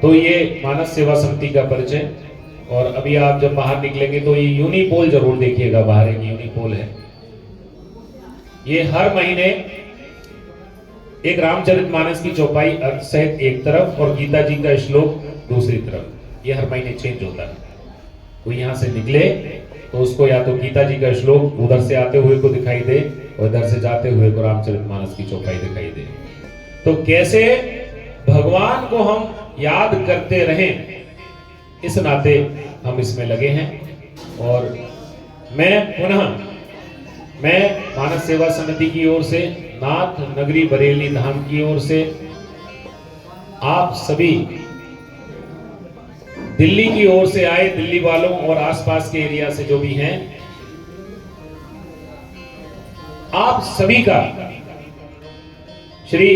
तो ये मानस सेवा समिति का परिचय। और अभी आप जब बाहर निकलेंगे तो ये यूनिपोल जरूर देखिएगा, बाहर एक यूनिपोल है। ये हर महीने एक रामचरितमानस की चौपाई अर्थ सहित एक तरफ और गीता जी का श्लोक दूसरी तरफ, ये हर महीने चेंज होता है। कोई यहाँ से निकले तो उसको या तो गीता जी का श्लोक उधर से आते हुए को दिखाई दे और इधर से जाते हुए को रामचरितमानस की चौपाई दिखाई दे। तो कैसे भगवान को हम याद करते रहें, इस नाते हम इसमें लगे हैं। और मैं मानस सेवा समिति की ओर से, नाथ नगरी बरेली धाम की ओर से आप सभी दिल्ली की ओर से आए दिल्ली वालों और आसपास के एरिया से जो भी हैं, आप सभी का श्री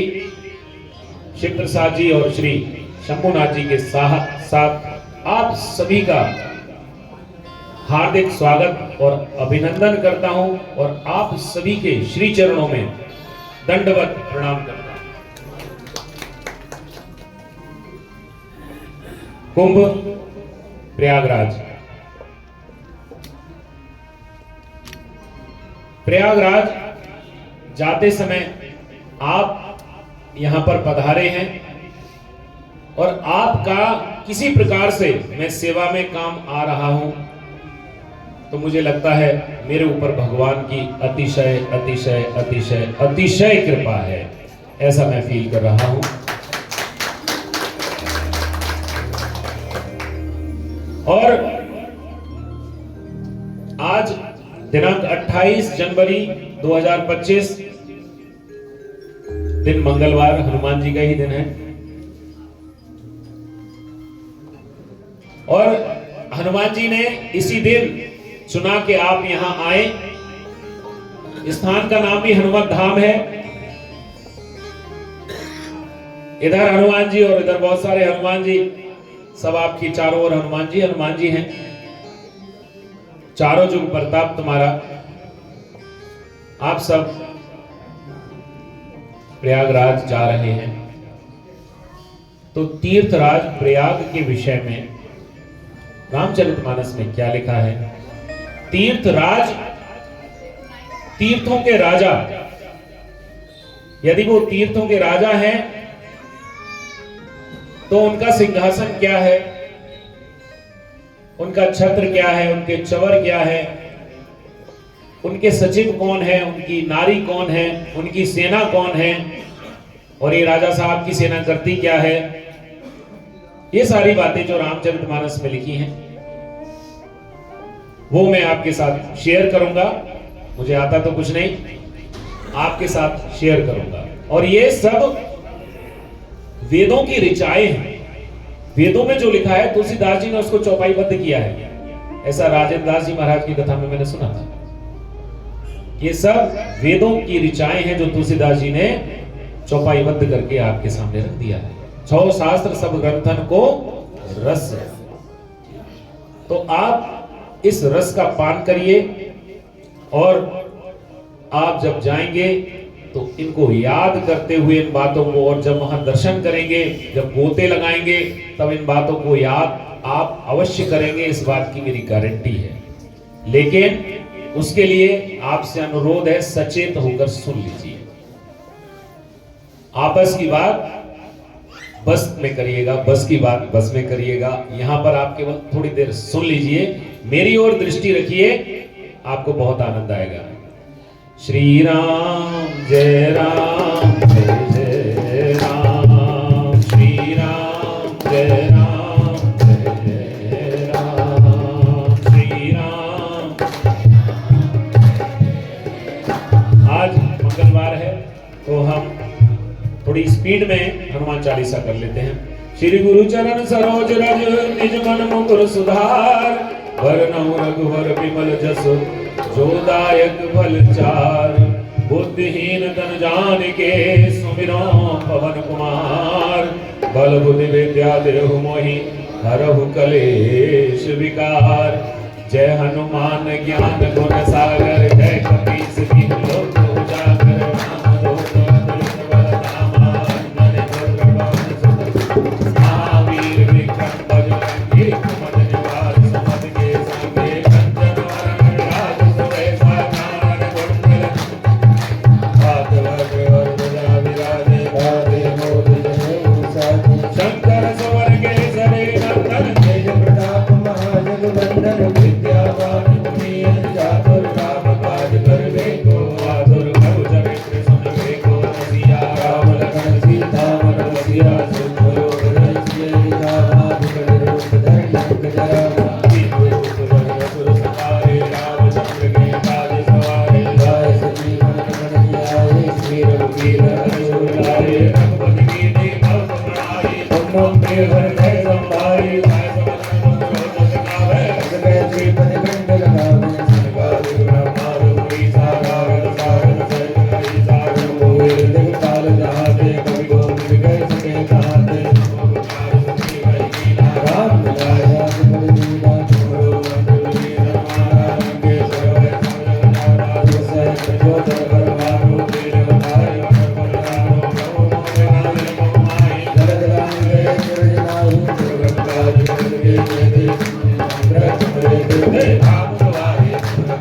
शिव प्रसाद जी और श्री शंभुनाथ जी के साथ आप सभी का हार्दिक स्वागत और अभिनंदन करता हूं और आप सभी के श्री चरणों में दंडवत प्रणाम करता हूं। कुंभ प्रयागराज जाते समय आप यहां पर पधारे हैं और आपका किसी प्रकार से मैं सेवा में काम आ रहा हूं, तो मुझे लगता है मेरे ऊपर भगवान की अतिशय अतिशय अतिशय अतिशय कृपा है, ऐसा मैं फील कर रहा हूं। और आज दिनांक 28 जनवरी 2025 दिन मंगलवार, हनुमान जी का ही दिन है। और हनुमान जी ने इसी दिन चुना कि आप यहां आए। स्थान का नाम भी हनुमान धाम है। इधर हनुमान जी और इधर बहुत सारे हनुमान जी, सब आपकी चारों ओर हनुमान जी हैं। चारों जुग प्रताप तुम्हारा। आप सब प्रयागराज जा रहे हैं, तो तीर्थराज प्रयाग के विषय में रामचरितमानस में क्या लिखा है? तीर्थराज, तीर्थों के राजा। यदि वो तीर्थों के राजा हैं तो उनका सिंहासन क्या है, उनका छत्र क्या है, उनके चवर क्या है, उनके सचिव कौन है, उनकी नारी कौन है, उनकी सेना कौन है, और ये राजा साहब की सेना करती क्या है। ये सारी बातें जो रामचरितमानस में लिखी हैं वो मैं आपके साथ शेयर करूंगा। मुझे आता तो कुछ नहीं, आपके साथ शेयर करूंगा। और ये सब वेदों की ऋचाएं हैं। वेदों में जो लिखा है तुलसीदास जी ने उसको चौपाईबद्ध किया है, ऐसा राजेंद्र दास जी महाराज की कथा में मैंने सुना था। ये सब वेदों की ऋचाएं हैं जो तुलसीदास जी ने चौपाईबद्ध करके आपके सामने रख दिया है। 6 शास्त्र सब ग्रंथन को रस है। तो आप इस रस का पान करिए और आप जब जाएंगे तो इनको याद करते हुए इन बातों को, और जब वहां दर्शन करेंगे, जब गोते लगाएंगे, तब इन बातों को याद आप अवश्य करेंगे। इस बात की मेरी गारंटी है। लेकिन उसके लिए आपसे अनुरोध है, सचेत होकर सुन लीजिए। आपस की बात बस में करिएगा, बस की बात बस में करिएगा। यहां पर आप केवल थोड़ी देर सुन लीजिए, मेरी ओर दृष्टि रखिए, आपको बहुत आनंद आएगा। श्री राम जय राम जय जय राम, श्री राम जय राम जय जय राम, श्री राम। आज मंगलवार है तो हम थोड़ी स्पीड में हनुमान चालीसा कर लेते हैं। श्री गुरु चरण सरोज रज निज मन मुकुर सुधार, वरनहुँ रघुवर विमल जसु जो दायक फल चार, बुद्धिहीन तन जानिके सुमिरो पवन कुमार, बल बुद्धि विद्या देहु मोहि हरहु कलेश विकार। जय हनुमान ज्ञान गुण सागर, जय कपीस तिहुँ लोक उजागर, राम दूत अतुलित बल धामा, अंजनी पुत्र पवन सुत महावीर सिया सुंदरो हृदय निधावा विकट रूप धरि जरा सुर सवारे रामचंद्र के काज सवारे गाय सजीवन मन जियाए श्री रघुवीर हर्षुर लाए रघुपति की देव बनाई तुम के हृदय संभारी श्रीपति कंठ लगावे संगारि ब्रह्मा रूपी सागर सागर सहित सागर मोहि हृदय काल जहाते कवि गोविंद कह सके कहाते राम राजा बलि दीना तुमरो मंडली हमारा रंगे सर्व समझ जैसे जो जगर मारो तेरे बताए परमानो नमो नारायण मोमाई जगत राम गए सुरजनाहु दुर्गंगा जगत के देते ब्रह्म रे राम तुम्हारे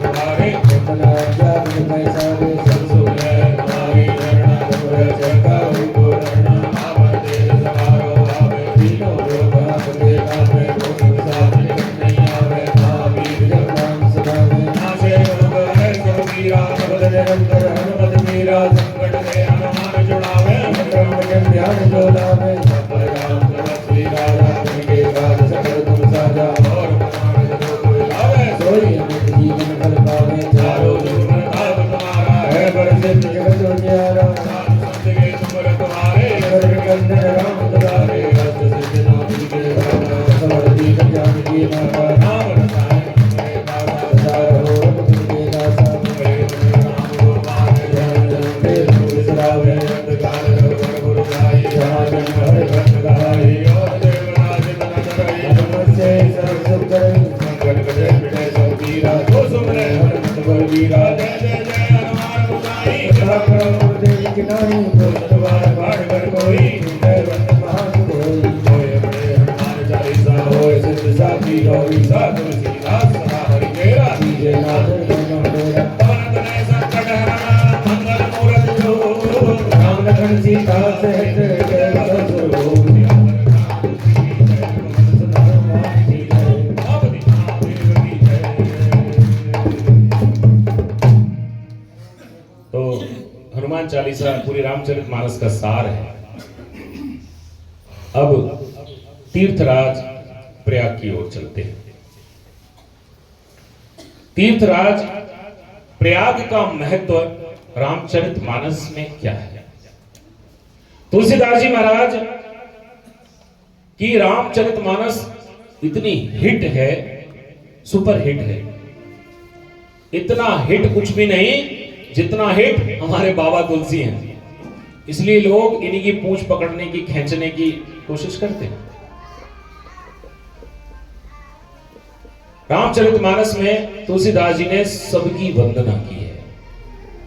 तुम्हारे अपना जान पैसा दे संसुख है तुम्हारी धरना तुम्हारे जगा को धरना आवर दे सवारो आवे तीनों लोग आपके नामे को संसार नहीं आवे महावीर जब नाम सुनावे नासे लोग है सब वीरा शब्द निरंतर हनुमत मीरा संकट से हनुमान जुड़ावे ब्रह्म के ध्यान जो लावे सब राम श्री राजा के काज सकल तुम साजा और जीवन फल पावे चारों जुग ताप तुम्हारा है बरसित जगत उजियारा साधु संत के तुमर तुम्हारे स्वर्ग कंदन राम दुलारे अष्ट सिद्धि नाम के राजा समर्पी कल्याण की माता नाम रसायन सारो तुमके दासा नाम गोपाल जन जन पे सरावे अंधकार गुरु गाई जहाँ जन हर भक्त गाई और देवराज तन करे नमस्ते सर्व सुख करे संकट कटे मिटे सब वीरा तो सुमरे हनुमत बल वीरा जय जय जय हनुमान गोसाई करो देव की नाई तो सतवार पाठ कर कोई जय वंदन महान कोई होए बड़े हनुमान चालीसा होए सिद्ध साखी गौरी सा तुलसीदास सदा हरि तेरा जय नाथ जय मेरा पवन तनय संकट हरण मंगल मूरत जो राम लखन सीता सहित जय ससुर हनुमान चालीसा पूरी रामचरितमानस का सार है। अब तीर्थराज प्रयाग की ओर चलते हैं। तीर्थराज प्रयाग का महत्व रामचरितमानस में क्या है? तुलसीदास जी महाराज की रामचरितमानस इतनी हिट है, सुपर हिट है। इतना हिट कुछ भी नहीं जितना हिट हमारे बाबा तुलसी हैं। इसलिए लोग इन्हीं की पूंछ पकड़ने की, खींचने की कोशिश करते हैं। रामचरितमानस में तुलसीदास जी ने सबकी वंदना की है।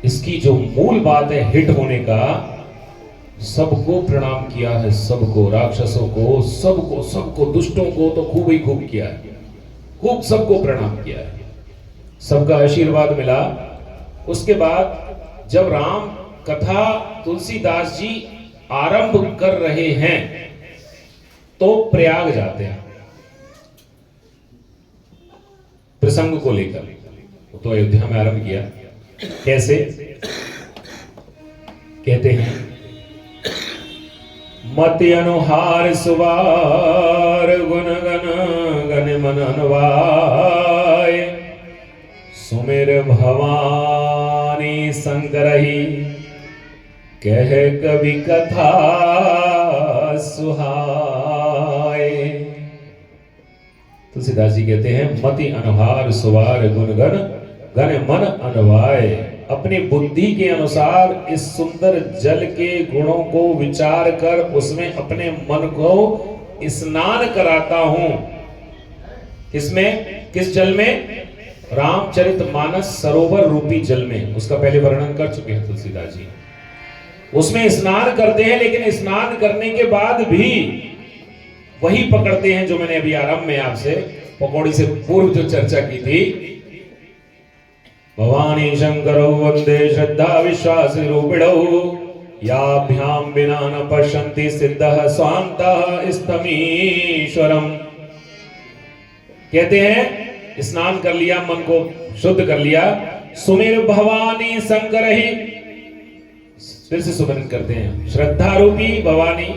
इसकी जो मूल बात है हिट होने का, सबको प्रणाम किया है, सबको, राक्षसों को, सबको, सबको, दुष्टों को तो खूब ही खूब किया है, खूब सबको प्रणाम किया है, सबका आशीर्वाद मिला। उसके बाद जब राम कथा तुलसीदास जी आरंभ कर रहे हैं तो प्रयाग जाते हैं प्रसंग को लेकर। तो अयोध्या में आरंभ किया। कैसे कहते हैं? मति अनुहार सुवार गुण गण गण मन अनुवाय सुमेर भवानी संकरही कह कवि कथा सुहाए। तुलसीदास जी कहते हैं मति अनुहार सुवार गुण गण गण मन अनुवाय। अपनी बुद्धि के अनुसार इस सुंदर जल के गुणों को विचार कर उसमें अपने मन को स्नान कराता हूं। किसमें? किस जल में? रामचरितमानस सरोवर रूपी जल में। उसका पहले वर्णन कर चुके हैं तुलसीदास जी। उसमें स्नान करते हैं, लेकिन स्नान करने के बाद भी वही पकड़ते हैं जो मैंने अभी आरंभ में आपसे पकौड़ी से पूर्व जो चर्चा की थी। भवानी शंकरौ वंदे श्रद्धा विश्वास रूपिणौ याभ्याम बिना न पश्यन्ति सिद्धः स्वान्तः स्तमीश्वरम। कहते हैं स्नान कर लिया, मन को शुद्ध कर लिया, सुमेर भवानी शंकर ही, फिर से सुमरन करते हैं। श्रद्धा रूपी भवानी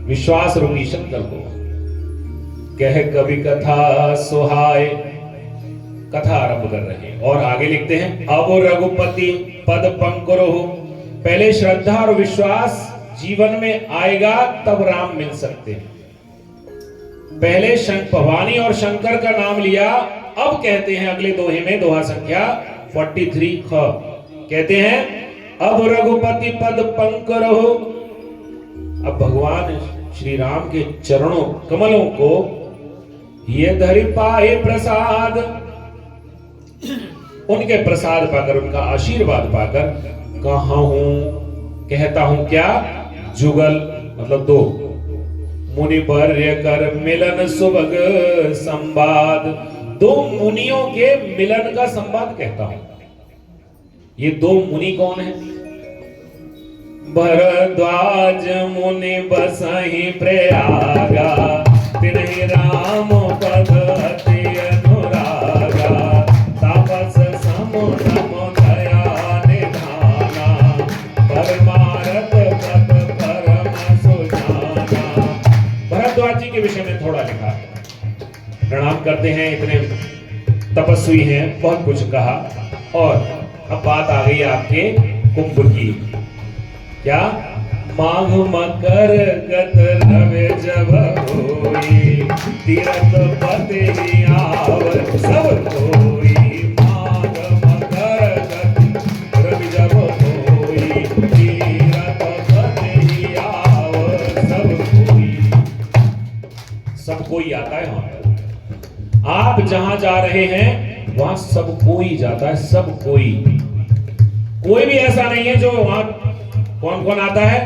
विश्वास रूपी शंकर को। कह कवि कथा सुहाए, कथा आरंभ कर रहे हैं और आगे लिखते हैं अब रघुपति पद पंकरो। पहले श्रद्धा और विश्वास जीवन में आएगा तब राम मिल सकते हैं। पहले भवानी और शंकर का नाम लिया, अब कहते हैं अगले दोहे में, दोहा संख्या 43 ख, कहते हैं अब रघुपति पद पंकरो। अब भगवान श्री राम के चरणों कमलों को ये धरि पाए प्रसाद, उनके प्रसाद पाकर, उनका आशीर्वाद पाकर कहा हूं, कहता हूं क्या, जुगल मतलब दो, मुनि वर्य कर मिलन सुभग संवाद। दो मुनियों के मिलन का संवाद कहता हूं। ये दो मुनि कौन है? भरद्वाज मुनि बसहि प्रयागा, तिन्हि राम पद अति अनुरागा। तापस समुद्र दया निधाना, परमारथ पद परम सुजाना। भरद्वाज जी के विषय में थोड़ा लिखा है, प्रणाम करते हैं, इतने तपस्वी हैं, बहुत कुछ कहा। और अब बात आ गई आपके कुंभ की। क्या? माघ मकर गत रवे जब होई, तीरथ पति आवत सब कोई। माघ मकर गत रवि जब होई, तीरथ पति आवत सब कोई। सब कोई आता है वहां पर। आप जहां जा रहे हैं वहां सब कोई जाता है, सब कोई। कोई भी ऐसा नहीं है जो वहां, कौन कौन आता है?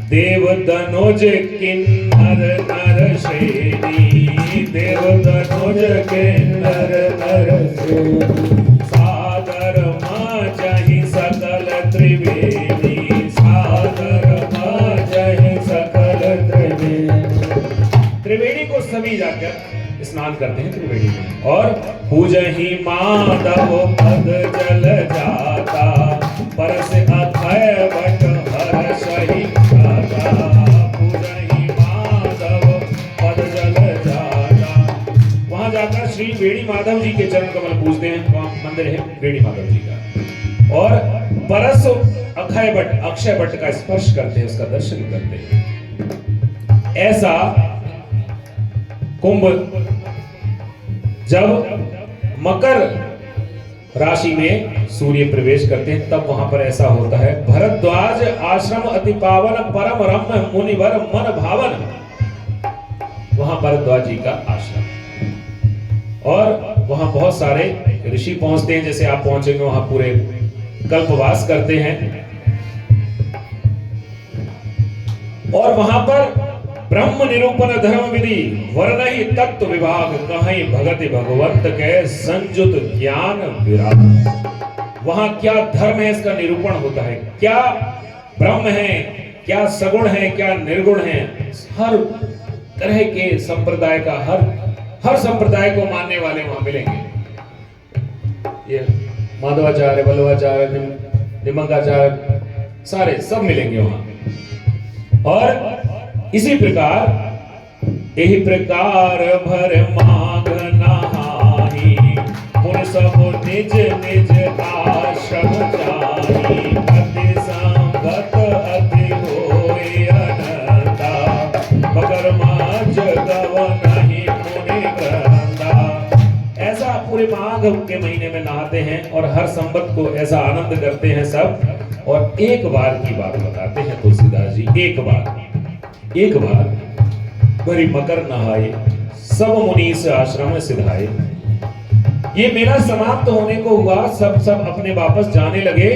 देव धनुज किन्नर नर श्रेणी, देव धनुज किन्नर नर श्रेणी। सादर माजहि सकल त्रिवेणी, सादर माजहि सकल त्रिवेणी। त्रिवेणी को सभी जाकर स्नान करते हैं त्रिवेणी में। और पूजहि माधव पद जल जाता, परस अथय बट हर्षहि गाता। पूजहि माधव पद जल जाता। वहां जाकर श्री वेणी माधव जी के चरण कमल पूजते हैं। वहां मंदिर है वेणी माधव जी का। और परस अक्षय बट, अक्षय बट का स्पर्श करते हैं, उसका दर्शन करते हैं। ऐसा कुंभ जब मकर राशि में सूर्य प्रवेश करते हैं तब वहां पर ऐसा होता है। भरद्वाज आश्रम अति पावन, परम रम्य मुनिवर मन भावन। वहां भरद्वाज जी का आश्रम, और वहां बहुत सारे ऋषि पहुंचते हैं। जैसे आप पहुंचेंगे वहां पूरे कल्पवास करते हैं। और वहां पर ब्रह्म निरूपण धर्म विधि, वर्णहि तत्व विभाग, कहीं भगति भगवंत के संयुत ज्ञान विराग। वहां क्या धर्म है इसका निरूपण होता है, क्या ब्रह्म है, क्या सगुण है, क्या निर्गुण है। हर तरह के संप्रदाय का, हर संप्रदाय को मानने वाले वहां मिलेंगे। ये माधवाचार्य, वल्लभाचार्य, निमंगाचार्य, सारे सब मिलेंगे वहां। और इसी प्रकार, यही प्रकार भर माघ नहाई, पुन सब निज निज आश्रम जाई। अति संगत अति होय अनंता, मगर माझ गव नहीं मुनि ग्रंथा। ऐसा पूरे माघ के महीने में नहाते हैं और हर संबत को ऐसा आनंद करते हैं सब। और एक बार की बात बताते हैं तुलसीदास जी। एक बार भरी मकर नहाए, सब मुनीस आश्रम में सिधाए। ये मेला समाप्त होने को हुआ, सब अपने वापस जाने लगे।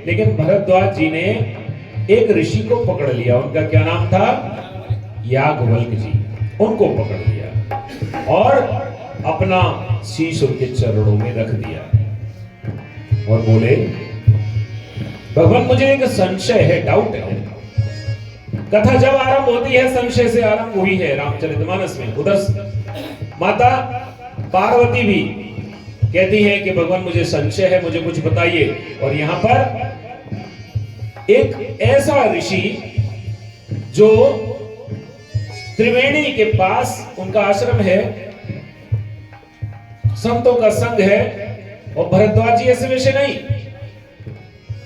लेकिन भरद्वाज जी ने एक ऋषि को पकड़ लिया। उनका क्या नाम था? याज्ञवल्क्य जी। उनको पकड़ लिया और अपना शीश उनके चरणों में रख दिया और बोले, भगवान मुझे एक संशय है, डाउट है। कथा जब आरंभ होती है संशय से आरंभ हुई है रामचरितमानस में। उधर माता पार्वती भी कहती है कि भगवान मुझे संशय है, मुझे कुछ बताइए। और यहां पर एक ऐसा ऋषि जो त्रिवेणी के पास उनका आश्रम है, संतों का संग है, और भरद्वाज जी ऐसे वैसे नहीं,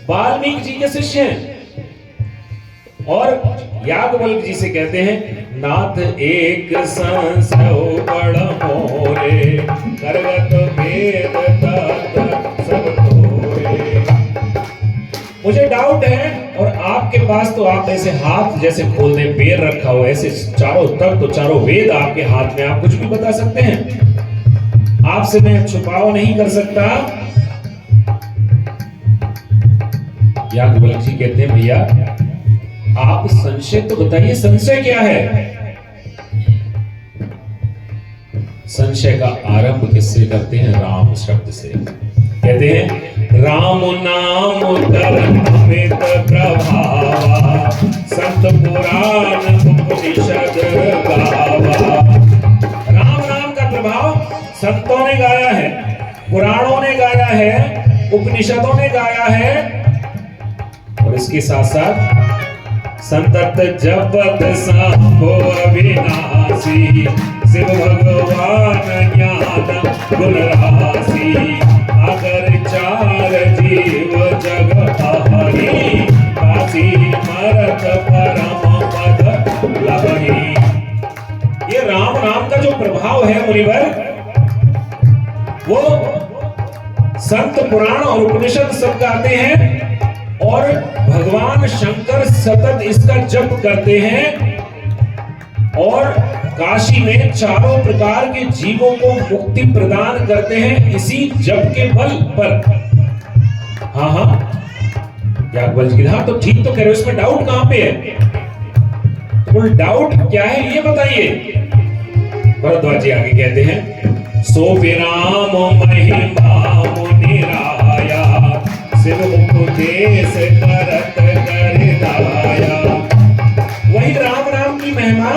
वाल्मीकि जी के शिष्य हैं। और याज्ञवल्क्य जी से कहते हैं, नाथ एक संशय बड़ मोरे, करगत वेद तत् सब तोरे। मुझे डाउट है, और आपके पास तो आप ऐसे हाथ जैसे खोल दे, पैर रखा हो ऐसे चारों तरफ, तो चारों वेद आपके हाथ में, आप कुछ भी बता सकते हैं, आपसे मैं छुपाव नहीं कर सकता। याज्ञवल्क्य जी कहते हैं, भैया आप संशय तो बताइए, संशय क्या है? संशय का आरंभ किससे करते हैं? राम शब्द से। कहते हैं, राम नाम अमित प्रभावा, संत पुराण उपनिषद गावा। राम नाम का प्रभाव संतों ने गाया है, पुराणों ने गाया है, उपनिषदों ने गाया है, और इसके साथ साथ संतत जपत शंभो अविनाशी, शिव भगवान ज्ञान गुण राशि, अगर चार जीव जग हरि, काशी मरत परम पद लभहि। ये राम नाम का जो प्रभाव है मुनिवर, वो संत पुराण और उपनिषद सब गाते हैं, और भगवान शंकर सतत इसका जप करते हैं, और काशी में चारों प्रकार के जीवों को मुक्ति प्रदान करते हैं इसी जप के बल पर। हाँ हाँ, याज्ञवल्क्य जी, हाँ तो ठीक तो कह रहे हो, इसमें डाउट कहां पे है? तो डाउट क्या है ये बताइए। भरद्वाज जी आगे कहते हैं, सो विराम महिमा मुनिराया, शिव उपदेश करत कर दाया। वही राम नाम की महिमा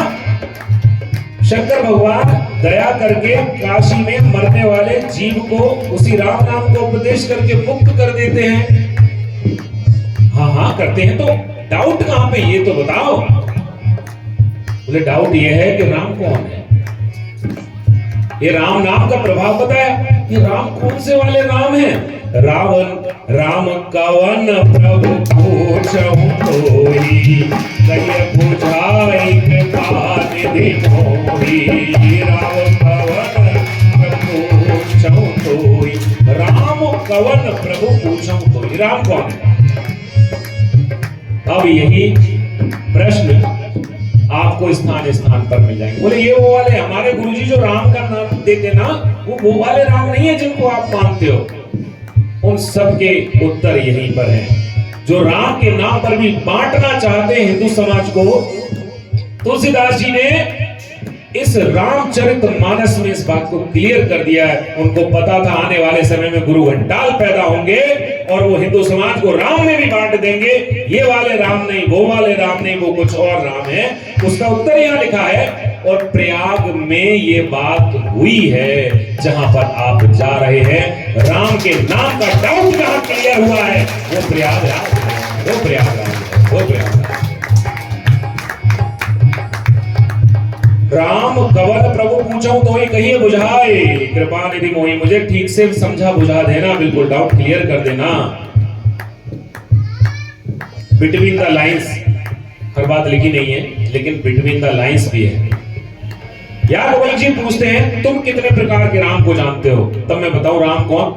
शंकर भगवान दया करके काशी में मरने वाले जीव को उसी राम नाम को उपदेश करके मुक्त कर देते हैं। हाँ हाँ करते हैं, तो डाउट कहां पे ये तो बताओ। बोले डाउट ये है कि राम कौन है, ये राम नाम का प्रभाव बताया। ये राम कौन से वाले राम हैं? रावण राम कवन प्रभु पूछहु कोई, कहिए बुझाई कृपा निधि मोहि। राम कवन प्रभु पूछहु कोई, राम कवन प्रभु पूछहु कोई, राम कौन है? अब यही प्रश्न आपको स्थान स्थान पर मिल जाएंगे। बोले ये वो वाले हमारे गुरुजी जो राम का नाम देते ना, वो वाले राम नहीं है जिनको आप मानते हो। उन सब के उत्तर यहीं पर है। जो राम के नाम पर भी बांटना चाहते हैं हिंदू समाज को, तुलसीदास जी ने इस रामचरितमानस में इस बात को क्लियर कर दिया है। उनको पता था आने वाले समय में गुरु घंटाल पैदा होंगे और वो हिंदू समाज को राम में भी बांट देंगे। ये वाले राम नहीं, वो वाले राम नहीं, वो कुछ और राम है। उसका उत्तर यहां लिखा है, और प्रयाग में ये बात हुई है जहां पर आप जा रहे हैं। राम के नाम का डाउट जहां क्लियर हुआ है वो प्रयागराज है, वो प्रयागराज है, वो प्रयागराज। राम कवन प्रभु पूछूं तो ही कहिए बुझाए, कृपा निधि मोहि। मुझे ठीक से समझा बुझा देना, बिल्कुल डाउट क्लियर कर देना। बिटवीन द लाइंस, हर बात लिखी नहीं है लेकिन बिटवीन द लाइंस भी है। याज्ञवल्क्य जी पूछते हैं, तुम कितने प्रकार के राम को जानते हो? तब मैं बताऊं राम कौन।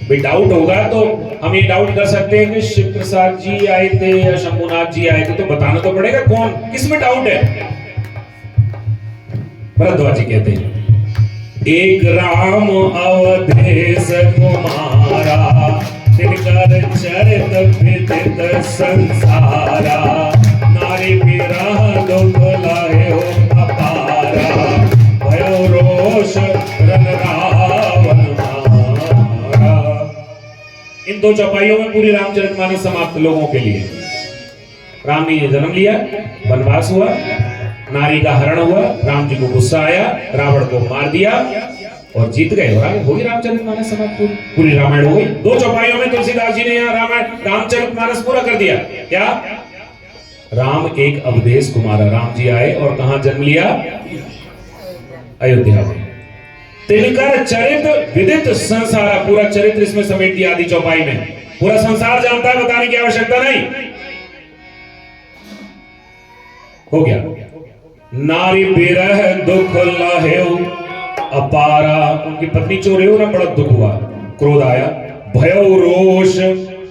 भाई डाउट होगा तो हम ये डाउट कर सकते हैं कि शिव प्रसाद जी आए थे या शंभुनाथ जी आए थे, तो बताना तो पड़ेगा कौन, किसमें डाउट है। भरद्वाज जी कहते हैं, एक राम अवधेश कुमारा, तिनकर चरित विदित संसारा, नारी विरह दुख लाए हो अपारा, भयो रोष रन रावण मारा। इन दो चौपाइयों में पूरी रामचरितमानस समाप्त लोगों के लिए। राम ने जन्म लिया, वनवास हुआ, नारी का हरण हुआ, राम जी को गुस्सा आया, रावण को मार दिया और जीत गए। और आगे होगी रामचरितमानस समाप्त, पूरी रामायण हो गई। दो चौपाइयों में तुलसीदास जी ने यहाँ रामायण रामचरितमानस पूरा कर दिया। क्या राम एक अवधेश कुमार, राम जी आए और कहां जन्म लिया? अयोध्या में। तिनकर चरित्र विदित संसार, पूरा चरित्र इसमें समेट दिया आदि चौपाई में, पूरा संसार जानता है, बताने की आवश्यकता नहीं। हो गया। नारी बिरह दुख लहेउ अपारा, उनकी पत्नी चोर हो ना, बड़ा दुख हुआ, क्रोध आया, भयो रोष,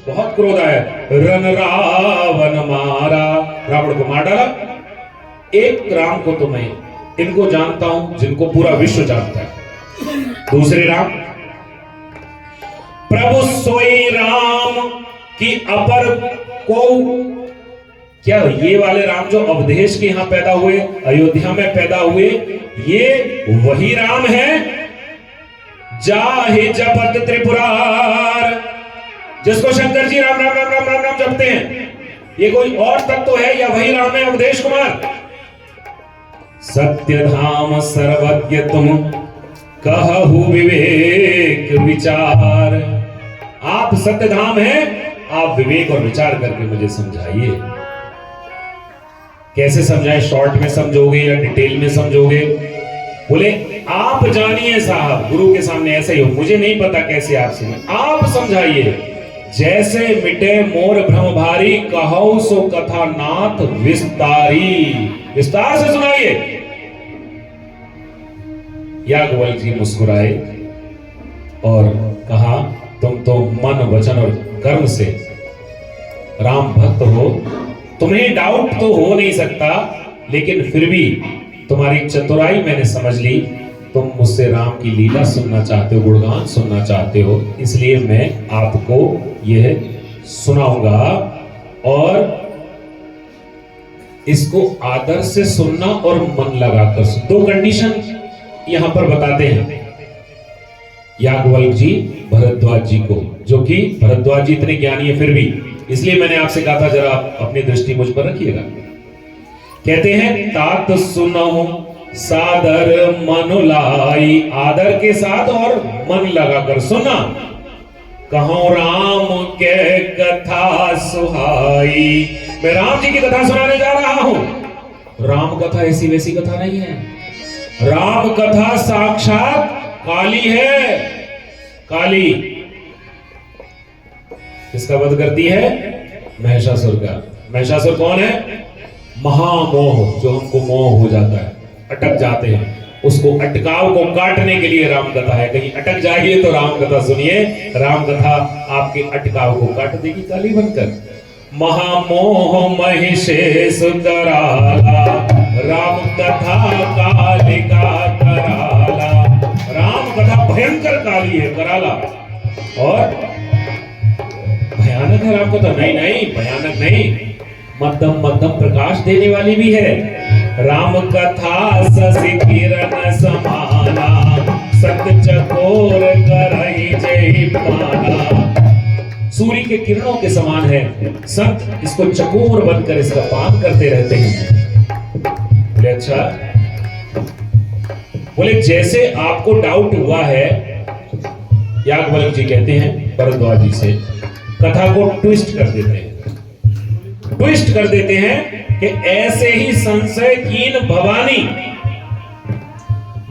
बहुत क्रोध आया, रन रावण मारा, रावण को मार डाला। एक राम को तो मैं इनको जानता हूं जिनको पूरा विश्व जानता है, दूसरे राम प्रभु सोई राम की अपर को, क्या ये वाले राम जो अवधेश के यहां पैदा हुए, अयोध्या में पैदा हुए, ये वही राम है जाहि जपत त्रिपुरार, जिसको शंकर जी राम राम राम राम राम राम जपते हैं। ये कोई और तत्व है या वही राम है अवधेश कुमार? सत्य धाम सर्वज्ञ तुम कहु विवेक विचार, आप सत्य धाम हैं, आप विवेक और विचार करके मुझे समझाइए। कैसे समझाएं? शॉर्ट में समझोगे या डिटेल में समझोगे? बोले आप जानिए साहब, गुरु के सामने ऐसा ही हो, मुझे नहीं पता कैसे आप समझ, आप समझाइए। जैसे मिटे मोर भ्रम भारी, कहो सो कथा नाथ विस्तारी, विस्तार से सुनाइए। याज्ञवल्क्य जी मुस्कुराए और कहा, तुम तो मन वचन और कर्म से राम भक्त हो, तुम्हें डाउट तो हो नहीं सकता, लेकिन फिर भी तुम्हारी चतुराई मैंने समझ ली, तुम मुझसे राम की लीला सुनना चाहते हो, गुणगान सुनना चाहते हो, इसलिए मैं आपको यह सुनाऊंगा और इसको आदर से सुनना और मन लगाकर सुन। दो कंडीशन यहां पर बताते हैं याज्ञवल्क्य जी भरद्वाज जी को, जो कि भरद्वाज जी इतने ज्ञानी है फिर भी, इसलिए मैंने आपसे कहा था जरा अपनी दृष्टि मुझ पर रखिएगा। कहते हैं, तात सुनो सादर मन लाई, आदर के साथ और मन लगाकर सुना, कहो राम के कथा सुहाई, मैं राम जी की कथा सुनाने जा रहा हूं। राम कथा ऐसी वैसी कथा नहीं है, राम कथा साक्षात काली है। काली किसका वध करती है? महिषासुर का। महिषासुर कौन है? महामोह, जो हमको मोह हो जाता है, अटक जाते हैं, उसको अटकाव को काटने के लिए राम कथा है। कहीं अटक जाइए तो राम कथा सुनिए, राम कथा आपके अटकाव को काट देगी काली बनकर। महामोह महिषेश कराला, राम कथा कालिका कराला, राम कथा भयंकर काली है, कराला और भयानक है राम कथा। नहीं नहीं, भयानक नहीं, मध्यम मध्यम प्रकाश देने वाली भी है। राम कथा शशि किरण समाना, सत्य चकोर करई जय पाना, सूर्य के किरणों के समान है, संत इसको चकोर बनकर इसका पान करते रहते हैं। बोले अच्छा, बोले जैसे आपको डाउट हुआ है, याज्ञवल्क्य जी कहते हैं भरद्वाज जी से, कथा को ट्विस्ट कर देते हैं, ट्विस्ट कर देते हैं कि ऐसे ही संशय कीन भवानी,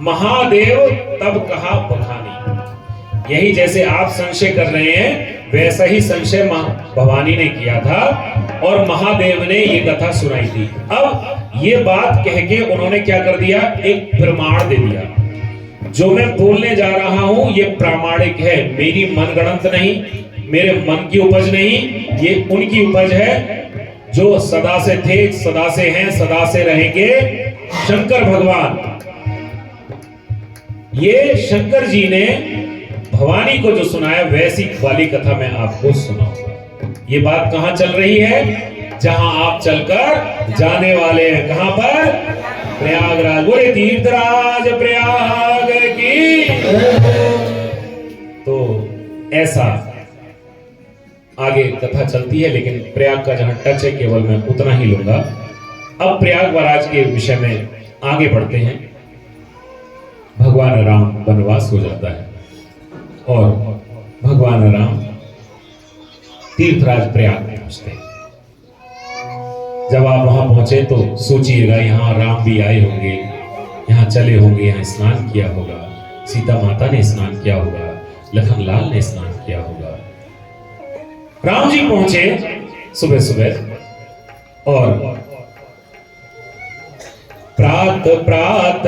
महादेव तब कहा बखानी। यही जैसे आप संशय कर रहे हैं, वैसा ही संशय भवानी ने किया था और महादेव ने ये कथा सुनाई थी। अब ये बात कह के उन्होंने क्या कर दिया? एक प्रमाण दे दिया, जो मैं बोलने जा रहा हूं ये प्रामाणिक है, मेरी मनगढ़ंत नहीं, मेरे मन की उपज नहीं, ये उनकी उपज है जो सदा से थे, सदा से हैं, सदा से रहेंगे, शंकर भगवान। ये शंकर जी ने भवानी को जो सुनाया, वैसी वाली कथा मैं आपको सुनाऊंगा। ये बात कहां चल रही है? जहां आप चलकर जाने वाले हैं। कहां पर? प्रयागराज। बोले तीर्थराज प्रयाग की। तो ऐसा आगे कथा चलती है, लेकिन प्रयाग का जहां टच है केवल मैं उतना ही लूंगा। अब प्रयागराज के विषय में आगे बढ़ते हैं। भगवान राम वनवास हो जाता है और भगवान राम तीर्थराज प्रयाग में पहुंचते हैं। जब आप वहां पहुंचे तो सोचिएगा यहाँ राम भी आए होंगे, यहाँ चले होंगे, यहाँ स्नान किया होगा, सीता माता ने स्नान किया होगा, लखनलाल ने स्नान किया होगा। राम जी पहुंचे सुबह सुबह और प्रात प्रात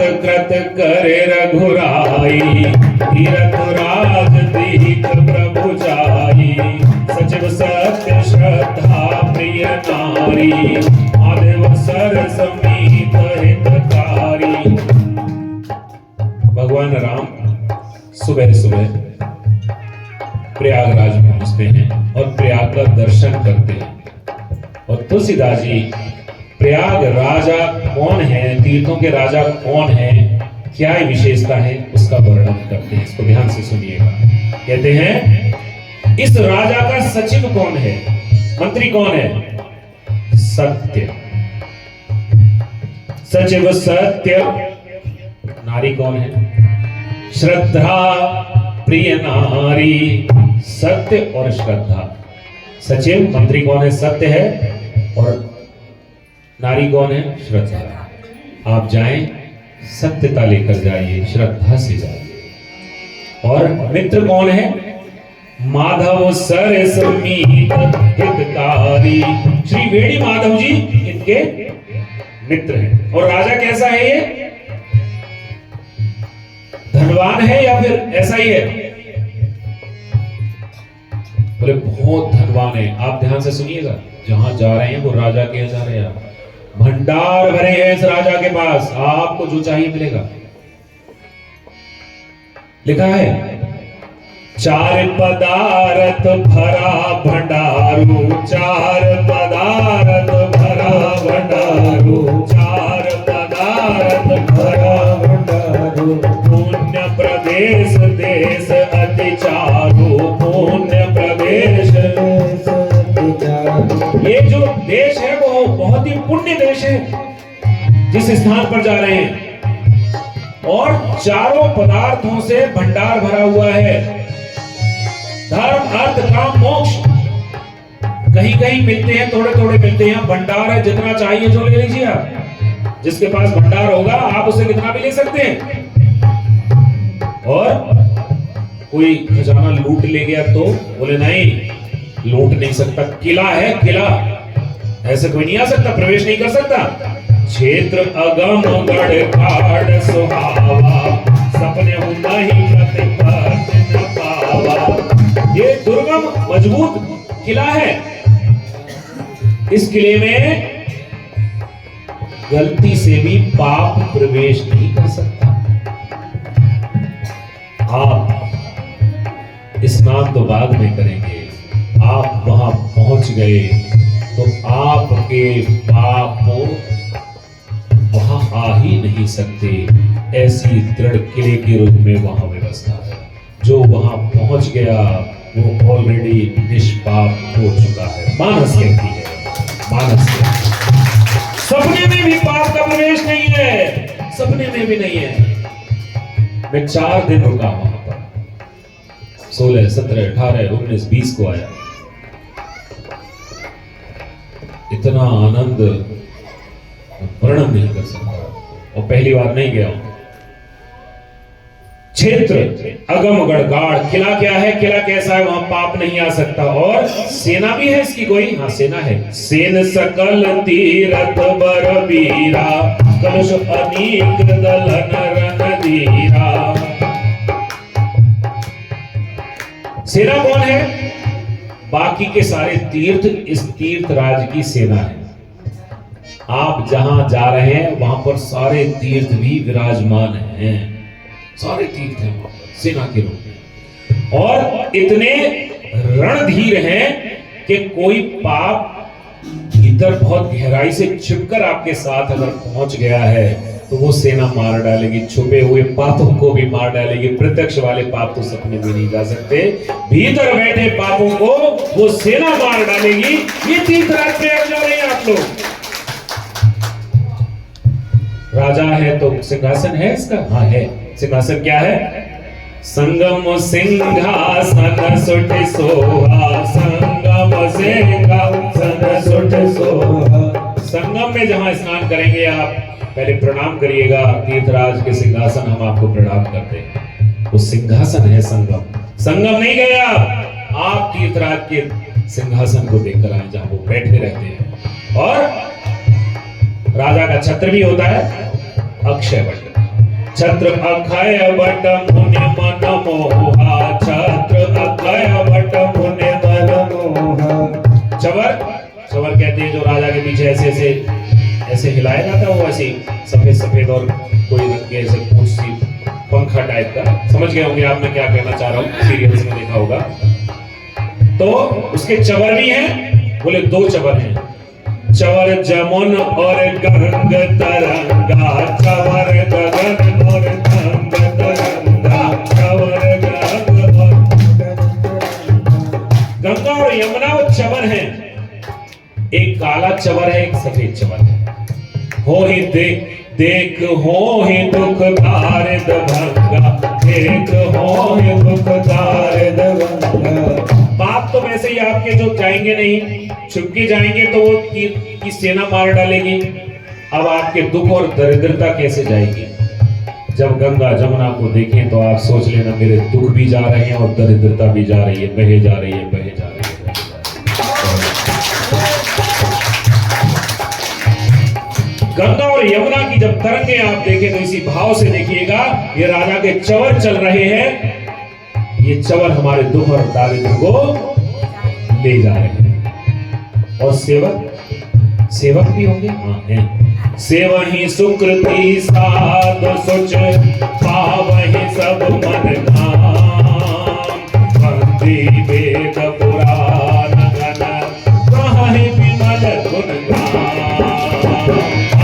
कृत कर रघुराई, तीरथ राज दीप प्रभु जाई, सचिव सत्य श्रद्धा प्रिय नारी, माधव सर समीत हितकारी। भगवान राम सुबह सुबह प्रयागराज में पहुंचते हैं और प्रयाग का दर्शन करते हैं। और तुलसीदास जी प्रयाग राजा कौन है, तीर्थों के राजा कौन है, क्या विशेषता है, उसका वर्णन करते हैं। इसको ध्यान से सुनिएगा। कहते हैं इस राजा का सचिव कौन है, मंत्री कौन है? सत्य। सचिव सत्य। नारी कौन है? श्रद्धा प्रिय नारी। सत्य और श्रद्धा। सचिव मंत्री कौन है? सत्य है। और नारी कौन है? श्रद्धा। आप जाएं, सत्यता लेकर जाइए, श्रद्धा से जाइए। और मित्र कौन है? माधव सर समीत हितकारी। श्री वेणी माधव जी इनके मित्र हैं। और राजा कैसा है ये? धनवान है या फिर ऐसा ही है? बोले बहुत धनवान है। आप ध्यान से सुनिएगा, जहां जा रहे हैं वो राजा के जा रहे हैं। भंडार भरे हैं इस राजा के पास, आपको जो चाहिए मिलेगा। लिखा है चार पदार्थ भरा भंडारू, चार पदार्थ भरा भंडारू, चार पदार्थ भरा भंडारू, पुण्य प्रदेश देश अति चारू, पुण्य प्रदेश। ये जो देश है वो बहुत ही पुण्य देश है जिस स्थान पर जा रहे हैं। और चारों पदार्थों से भंडार भरा हुआ है। धर्म अर्थ काम मोक्ष कहीं कहीं मिलते हैं, थोड़े थोड़े मिलते हैं। भंडार है, जितना चाहिए जो ले लीजिए आप। जिसके पास भंडार होगा आप उससे कितना भी ले सकते हैं। और कोई खजाना लूट ले गया तो बोले नहीं, लूट नहीं सकता, किला है किला, ऐसे कोई नहीं आ सकता, प्रवेश नहीं कर सकता। क्षेत्र अगम गढ़ काढ़ सुहावा, सपने हुआ ही प्रतिपत न पावा। ये दुर्गम मजबूत किला है। इस किले में गलती से भी पाप प्रवेश नहीं कर सकता। आप स्नान तो बाद में करेंगे, आप वहां पहुंच गए तो आपके पाप वहां आ ही नहीं सकते। ऐसी दृढ़ किले के रूप में वहां व्यवस्था है। जो वहां पहुंच गया वो ऑलरेडी निष्पाप हो चुका है। मानस कहती है, मानस कहती है। सपने में भी पाप का प्रवेश नहीं है, सपने में भी नहीं है। मैं 4 दिन रुका वहां पर, 16, 17, 18, 19, 20 को आया। इतना आनंद वर्णन नहीं कर सकता, और पहली बार नहीं गया हूं। क्षेत्र अगमगढ़ गाढ़, किला क्या है, किला कैसा है, वहां पाप नहीं आ सकता। और सेना भी है इसकी कोई, हाँ सेना है। सेन सकल तीरथ बर बीरा, कलश अनेक दलन रणधीरा। सेना कौन है? बाकी के सारे तीर्थ इस तीर्थ राज की सेना है। आप जहां जा रहे हैं वहां पर सारे तीर्थ भी विराजमान हैं, सारे तीर्थ हैं वहां पर सेना के रूप में। और इतने रणधीर हैं कि कोई पाप भीतर बहुत गहराई से छिपकर आपके साथ अगर पहुंच गया है तो वो सेना मार डालेगी, छुपे हुए पापों को भी मार डालेगी। प्रत्यक्ष वाले पाप तो सपने में नहीं जा सकते, भीतर बैठे पापों को वो सेना मार डालेगी। ये तीर्थराज पे अब जा रहे हैं आप लोग। राजा है तो सिंहासन है इसका, हाँ है। सिंहासन क्या है? संगम सिंहासन सुट सोहा, संगम सेगा सन सुट सोहा। संगम में जहां स्नान करेंगे आप पहले प्रणाम करिएगा। तीर्थराज के सिंहासन हम आपको प्रणाम करते हैं। वो सिंहासन है संगम, संगम नहीं गए आप तीर्थराज के सिंहासन को देखकर आए जहां वो बैठे रहते हैं। और राजा का छत्र भी होता है अक्षय वट। छत्र अक्षय वट मुनि मन मोहा, छत्र अक्षय वट मुनि मन मोहा। चवर, चवर कहते हैं जो राजा के पीछे ऐसे ऐसे ऐसे हिलाया जाता है, वो ऐसे सफेद सफेद और कोई रंग के ऐसे पूछ सी पंखा टाइप का। समझ गए होंगे आप मैं क्या कहना चाह रहा हूँ, सीरियल्स में देखा होगा। तो उसके चवर भी हैं, बोले दो चवर हैं, चवर जमुन और गंग तरंगा, चवर गगन और गंग तरंगा, चवर गंग और गंगा और यमुना वो चवर हैं। एक काला चवर है, एक सफेद चवर है। हो ही देख हो ही दुख दारिद भंगा, देख हो ही दुख दारिद भंगा। पाप तो वैसे ही आपके जो जाएंगे नहीं, छुपके जाएंगे तो वो तीर की सेना मार डालेगी। अब आपके दुख और दरिद्रता कैसे जाएगी? जब गंगा जमुना को देखें तो आप सोच लेना मेरे दुख भी जा रहे हैं और दरिद्रता भी जा रही है, बहे जा रही है, बहे जा रही है। गंगा और यमुना की जब तरंगे आप देखें तो इसी भाव से देखिएगा। ये राजा के चवर चल रहे हैं, ये चवर हमारे दुख और दारिद्र को ले जा रहे हैं। और सेवक, सेवक भी होंगे, हाँ हैं। सेवहि सुकृति साधु सुच, पावहि सब मन धाम। बंदी वेद पुराण गण, कहहि विमल गुण गाम।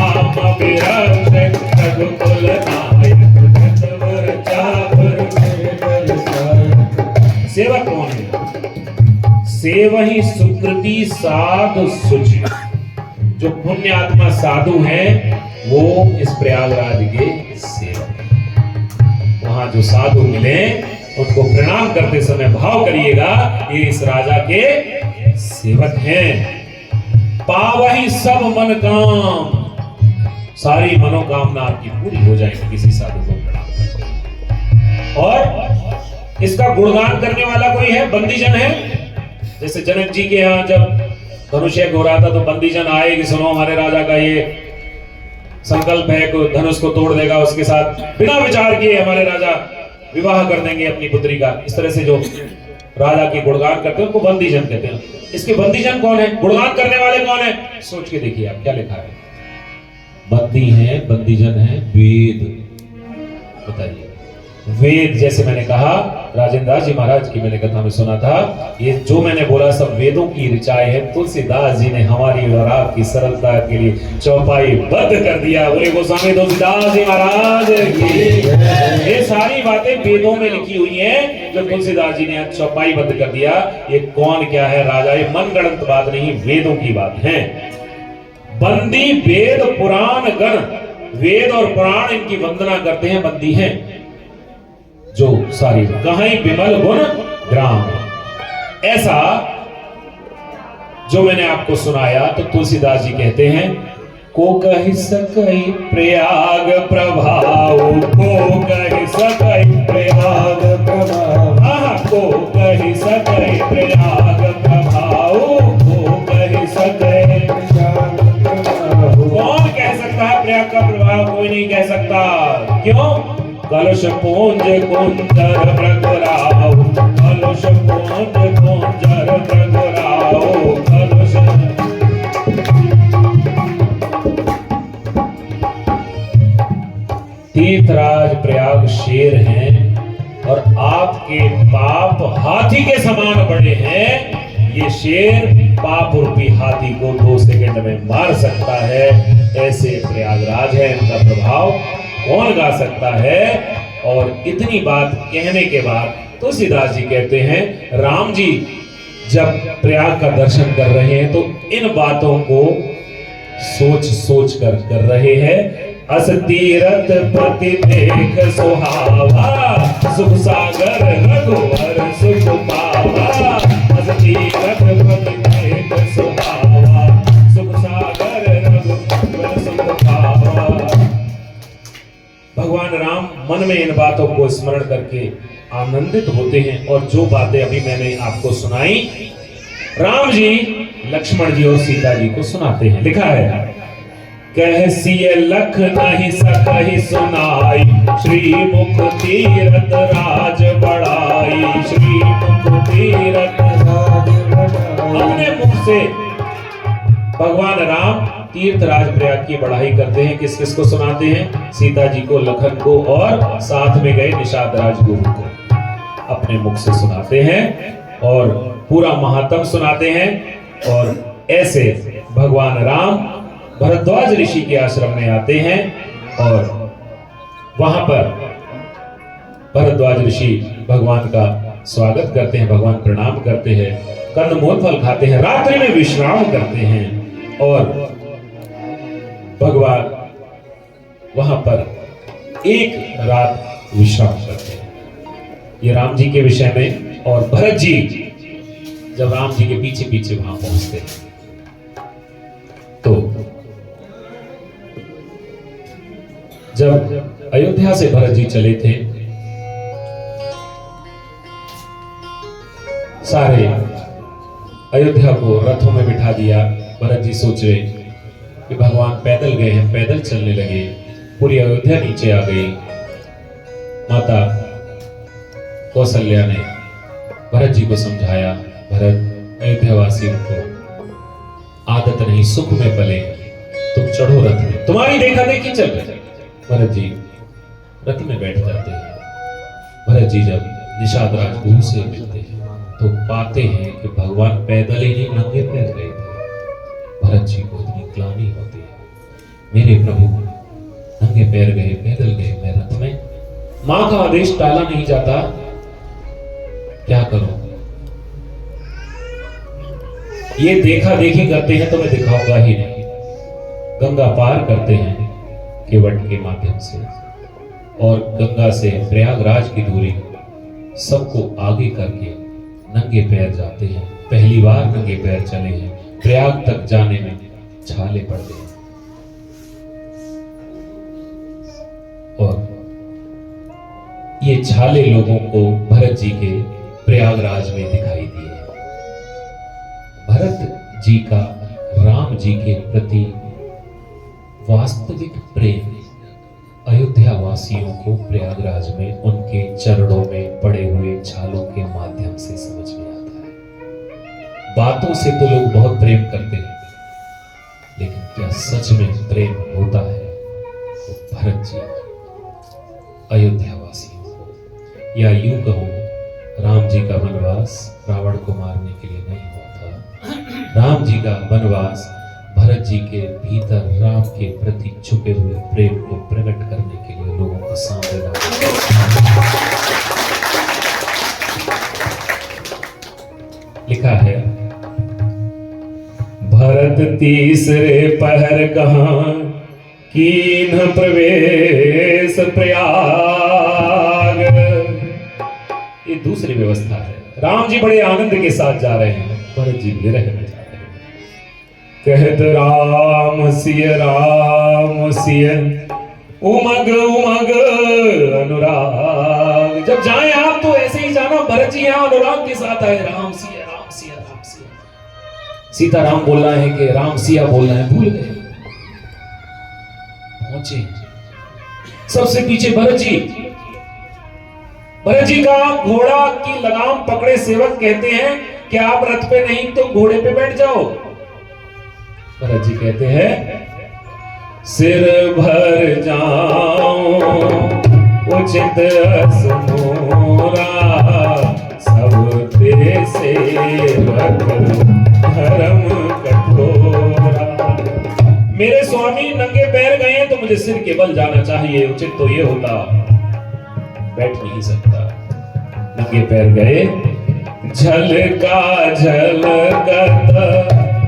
आम विरक्त रघुकुल नायक, जतवर चावर मेरे साय। सेवक कौन है? सेवहि सुकृति साधु सुचि। जो पुण्य आत्मा साधु हैं वो इस प्रयागराज के सेवक हैं। वहां जो साधु मिले उनको प्रणाम करते समय भाव करिएगा ये इस राजा के सेवक हैं। पावहि सब मन काम, सारी मनोकामना आपकी पूरी हो जाएगी किसी साधु को प्रणाम करके। और इसका गुणगान करने वाला कोई है? बंदीजन है। जैसे जनक जी के यहाँ जब धनुष यज्ञ हो रहा था तो बंदीजन आए कि सुनो हमारे राजा का ये संकल्प है कि धनुष को तोड़ देगा, उसके साथ बिना विचार किए हमारे राजा विवाह कर देंगे अपनी पुत्री का। इस तरह से जो राजा के गुणगान करते हैं उनको बंदीजन कहते हैं। इसके बंदीजन कौन है? गुणगान करने वाले कौन है? सोच के देखिए आप क्या लिखा है। बंदी है, बंदीजन है, वेद। बताइए वेद, जैसे मैंने कहा राजेंद्र दास जी महाराज की मैंने कथा में सुना था, ये जो मैंने बोला सब वेदों की ऋचाएं है। तुलसीदास जी ने हमारी और आपकी सरलता के लिए चौपाई बद्ध कर दिया। बोले गोस्वामी तुलसीदास जी महाराज की। ये सारी बातें वेदों में लिखी हुई हैं जो तुलसीदास जी ने चौपाई बद्ध कर दिया। ये कौन क्या है राजा, ये मनगढ़ंत बात नहीं, वेदों की बात है। बंदी वेद पुराण गण, वेद और पुराण इनकी वंदना करते हैं, बंदी हैं जो सारी कहीं विमल गुण ग्राम। ऐसा जो मैंने आपको सुनाया तो तुलसीदास जी कहते हैं को कहि सकई प्रयाग प्रभाव, को कहि सकई प्रयाग प्रभाव। हाँ, को कहि सकई प्रयाग प्रभाव, को कहि सकई प्रयाग प्रभाव। कौन कह सकता है प्रयाग का प्रभाव? कोई नहीं कह सकता। क्यों? कलश पूंज कुंजर प्रगुराओ, कलश पूंज कुंजर प्रगुराओ, कलश। तीर्थराज प्रयाग शेर हैं और आपके पाप हाथी के समान बड़े हैं। ये शेर पाप रूपी हाथी को 2 सेकंड में मार सकता है। ऐसे प्रयागराज है, इनका प्रभाव कौन गा सकता है? और इतनी बात कहने के बाद तुलसीदास जी कहते हैं राम जी जब प्रयाग का दर्शन कर रहे हैं तो इन बातों को सोच सोच कर रहे हैं। अस तीरथ पति देख सुहावा, सुख सागर रघुवर सुख पावा। अस तीरथ पति सुहावा, सुख सागर रघुवर सुख पावा। भगवान राम मन में इन बातों को स्मरण करके आनंदित होते हैं और जो बातें अभी मैंने आपको सुनाई राम जी लक्ष्मण जी और सीता जी को सुनाते हैं। लिखा है, कह सिय लख नहीं सकहि सुनाई, श्री मुख तीरथ राज बढ़ाई, श्री मुख तीरथ राज बढ़ाई। अपने मुख से भगवान राम तीर्थराज प्रयाग की बढ़ाई करते हैं। किस किस को सुनाते हैं? सीता जी को, लखन को और साथ में गए निषाद राजगुरु को अपने मुख से सुनाते हैं और पूरा महात्म सुनाते हैं। और ऐसे भगवान राम भरद्वाज ऋषि के आश्रम में आते हैं और वहां पर भरद्वाज ऋषि भगवान का स्वागत करते हैं, भगवान प्रणाम करते हैं, कंदमूल फल खाते हैं, रात्रि में विश्राम करते हैं और भगवान वहां पर एक रात विश्राम करते हैं। ये राम जी के विषय में। और भरत जी जब राम जी के पीछे पीछे वहां पहुंचते हैं तो जब अयोध्या से भरत जी चले थे, सारे अयोध्या को रथों में बिठा दिया। भरत जी सोच रहे कि भगवान पैदल गए हैं, पैदल चलने लगे, पूरी अयोध्या नीचे आ गई। माता कौशल्या ने भरत जी को समझाया, भरत अयोध्या वासियों को आदत नहीं, सुख में पले, तुम चढ़ो रथ में, तुम्हारी देखा देखी चल रही। भरत जी रथ में बैठ जाते हैं। भरत जी जब निषाद राजगुरु से मिलते हैं तो पाते हैं कि भगवान पैदल ही नहीं नंगे पैर गए थे। भरत जी को इतनी ग्लानि होती है, मेरे प्रभु नंगे पैर गए, पैदल गए, मैं रथ में, मां का आदेश टाला नहीं जाता, क्या करूं? ये देखा देखी करते हैं तो मैं दिखाऊंगा ही नहीं। गंगा पार करते हैं केवट के माध्यम से और गंगा से प्रयागराज की दूरी सबको आगे करके नंगे पैर जाते हैं। पहली बार नंगे पैर चले हैं, प्रयाग तक जाने में छाले पड़ते हैं और ये छाले लोगों को भरत जी के प्रयागराज में दिखाई दिए। भरत जी का राम जी के प्रति वास्तविक प्रेम अयोध्या वासियों को प्रयागराज में उनके चरणों में पड़े हुए छालों के माध्यम से समझ में आता है। बातों से तो लोग बहुत प्रेम करते हैं, लेकिन क्या सच में प्रेम होता है? तो भरत जी अयोध्या वासियों को, या यूं कहूं, राम जी का वनवास रावण को मारने के लिए नहीं हुआ था। राम जी का वनवास भरत जी के भीतर राम के प्रति छुपे हुए प्रेम को प्रकट करने के लिए लोगों को सामने लाया। लिखा है, भरत तीसरे पहर कहां कीन्ह प्रवेश प्रयाग। ये दूसरी व्यवस्था है। राम जी बड़े आनंद के साथ जा रहे हैं, भरत जी विरह में जा रहे हैं। कहत राम सिय उमग उमग अनुराग। जब जाए आप तो ऐसे ही जाना, भरत जी यहां अनुराग के साथ आए। राम सिया राम सिया राम सिया। सीताराम बोलना है कि राम सिया बोलना है, भूल गए। पहुंचे सबसे पीछे भरत जी। भरत जी का घोड़ा की लगाम पकड़े सेवक कहते हैं कि आप रथ पे नहीं तो घोड़े पे बैठ जाओ। भरत जी कहते हैं, सिर भर जाऊं उचित असमोरा, सब ते सेवक धर्म कठोरा। मेरे स्वामी नंगे पैर गए हैं तो मुझे सिर के बल जाना चाहिए। उचित तो ये होता, बैठ नहीं सकता। नंगे पैर गए, झलका झलकत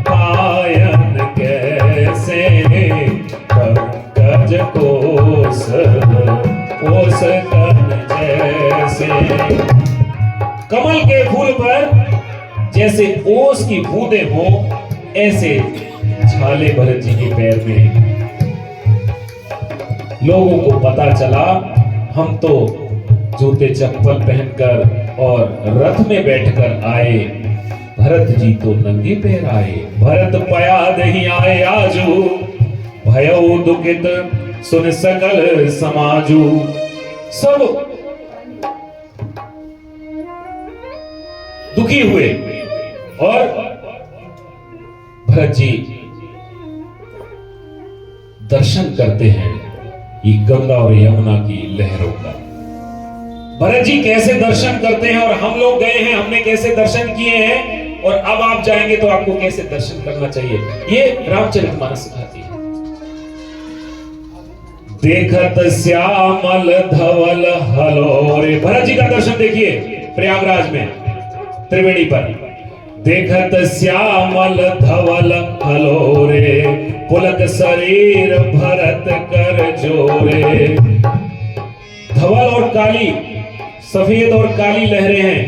पायन कैसे, पंकज कोस ओस तन जैसे। कमल के फूल पर जैसे जैसे ओस की बूंदे हों, ऐसे छाले भरत जी के पैर में। लोगों को पता चला हम तो जूते चप्पल पहनकर और रथ में बैठकर आए, भरत जी तो नंगे पैर आए। भरत पया नहीं आए आजू, भयो दुखित सुन सकल समाजू। सब दुखी हुए और भरत जी दर्शन करते हैं ये गंगा और यमुना की लहरों का। भरत जी कैसे दर्शन करते हैं और हम लोग गए हैं, हमने कैसे दर्शन किए हैं, और अब आप जाएंगे तो आपको कैसे दर्शन करना चाहिए, ये रामचरितमानस सिखाती है। देखत श्यामल धवल हलोरे, भरत जी का दर्शन देखिए प्रयागराज में त्रिवेणी पर। देखत श्यामल धवल हलोरे, पुलक शरीर भरत कर जोरे। धवल और काली, सफेद और काली लहरें हैं,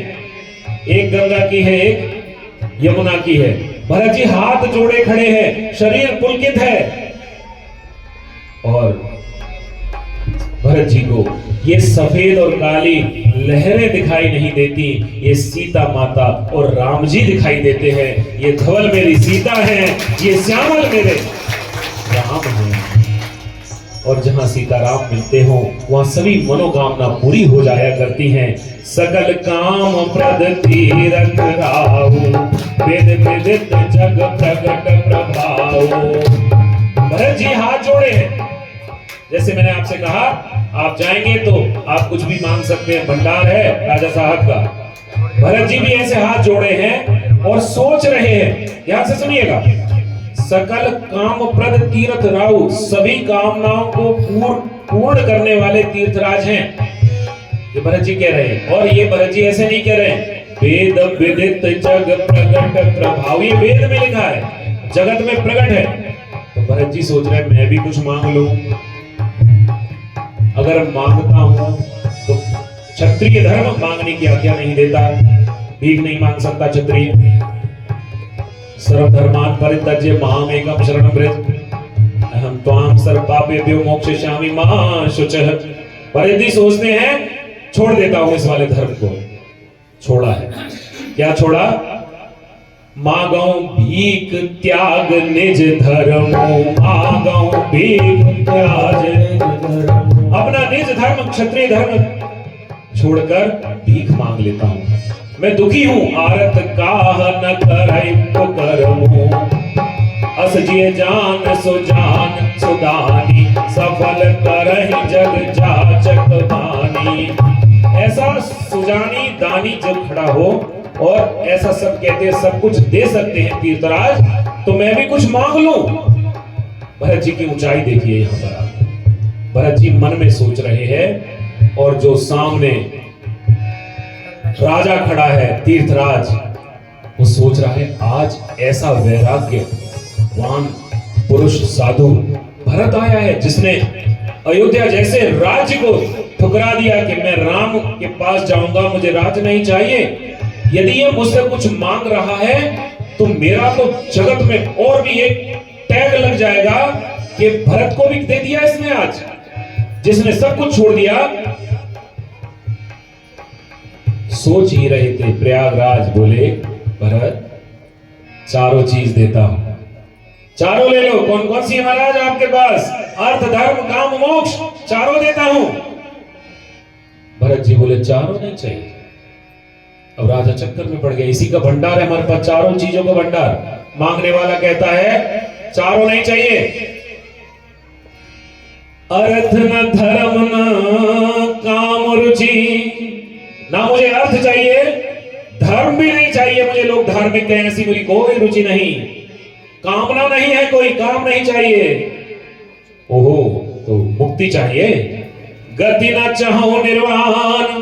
एक गंगा की है एक यमुना की है। भरत जी हाथ जोड़े खड़े हैं, शरीर पुलकित है, और भरत जी को ये सफेद और काली लहरें दिखाई नहीं देती, ये सीता माता और राम जी दिखाई देते हैं। ये धवल मेरी सीता है, ये श्यामल मेरे राम हैं। और जहां सीताराम मिलते हो वहां सभी मनोकामना पूरी हो जाया करती हैं। सकल काम प्रद तीरथ राहु, वेद विदित जग प्रगट प्रभाव। भरत जी हाथ जोड़े हैं, जैसे मैंने आपसे कहा आप जाएंगे तो आप कुछ भी मांग सकते हैं, भंडार है राजा साहब का। भरत जी भी ऐसे हाथ जोड़े हैं और सोच रहे हैं, ध्यान से सुनिएगा। सकल काम प्रद तीर्थ राहु, सभी कामनाओं को पूर्ण करने वाले तीर्थराज हैं, ये भरत जी कह रहे हैं। और ये भरत जी ऐसे नहीं कह रहे हैं, वेद विदित जग प्रगट प्रभाव, ये वेद में लिखा है, जगत में प्रकट है। तो भरत जी सोच रहे हैं मैं भी कुछ मांग लूं, अगर मांगता हूं तो क्षत्रिय धर्म मांगने की आज्ञा नहीं देता, भीख नहीं मांग सकता क्षत्रिय। सर्वधर्मान् परित्यज्य मामेकं शरणं व्रज, अहं त्वां सर्वपापेभ्यो मोक्षयिष्यामि मा शुचः। भरत जी सोचते हैं छोड़ देता हूं इस वाले धर्म को। छोड़ा है, क्या छोड़ा? मांगो भीख त्याग निज धर्म, मांगो भीख त्याग निज धर्म। अपना निज धर्म क्षत्रिय धर्म छोड़कर भीख मांग लेता हूं। मैं दुखी हूं, आरत काह न करई करमु, अस जिय जान सुजान सुदानी, सफल करहि जग जाचक बानी। ऐसा सुजानी दानी जब खड़ा हो और ऐसा सब कहते हैं सब कुछ दे सकते हैं तीर्थराज, तो मैं भी कुछ मांग लूं। भरत जी की ऊंचाई देखिए यहां पर आप। भरत जी मन में सोच रहे हैं और जो सामने राजा खड़ा है तीर्थराज, वो सोच रहा है आज ऐसा वैराग्यवान पुरुष साधु भरत आया है जिसने अयोध्या जैसे राज्य को ठुकरा दिया कि मैं राम के पास जाऊंगा, मुझे राज्य नहीं चाहिए। यदि ये मुझसे कुछ मांग रहा है तो मेरा तो जगत में और भी एक टैग लग जाएगा कि भरत को भी दे दिया इसने आज, जिसने सब कुछ छोड़ दिया। सोच ही रहे थे प्रयागराज, बोले भरत चारों चीज देता हूं, चारों ले लो। कौन कौन सी है महाराज आपके पास? अर्थ धर्म काम मोक्ष, चारों देता हूं। भरत जी बोले चारों नहीं चाहिए। अब राजा चक्कर में पड़ गया, इसी का भंडार है हमारे पास, चारों चीजों का भंडार। मांगने वाला कहता है चारों नहीं चाहिए, अर्थ न धर्म न काम रुचि, ना मुझे अर्थ चाहिए, धर्म भी नहीं चाहिए, मुझे लोग धार्मिक हैं ऐसी मेरी कोई रुचि नहीं, कामना नहीं है, कोई काम नहीं चाहिए। ओहो, तो मुक्ति चाहिए। गति न चाहो निर्वाण,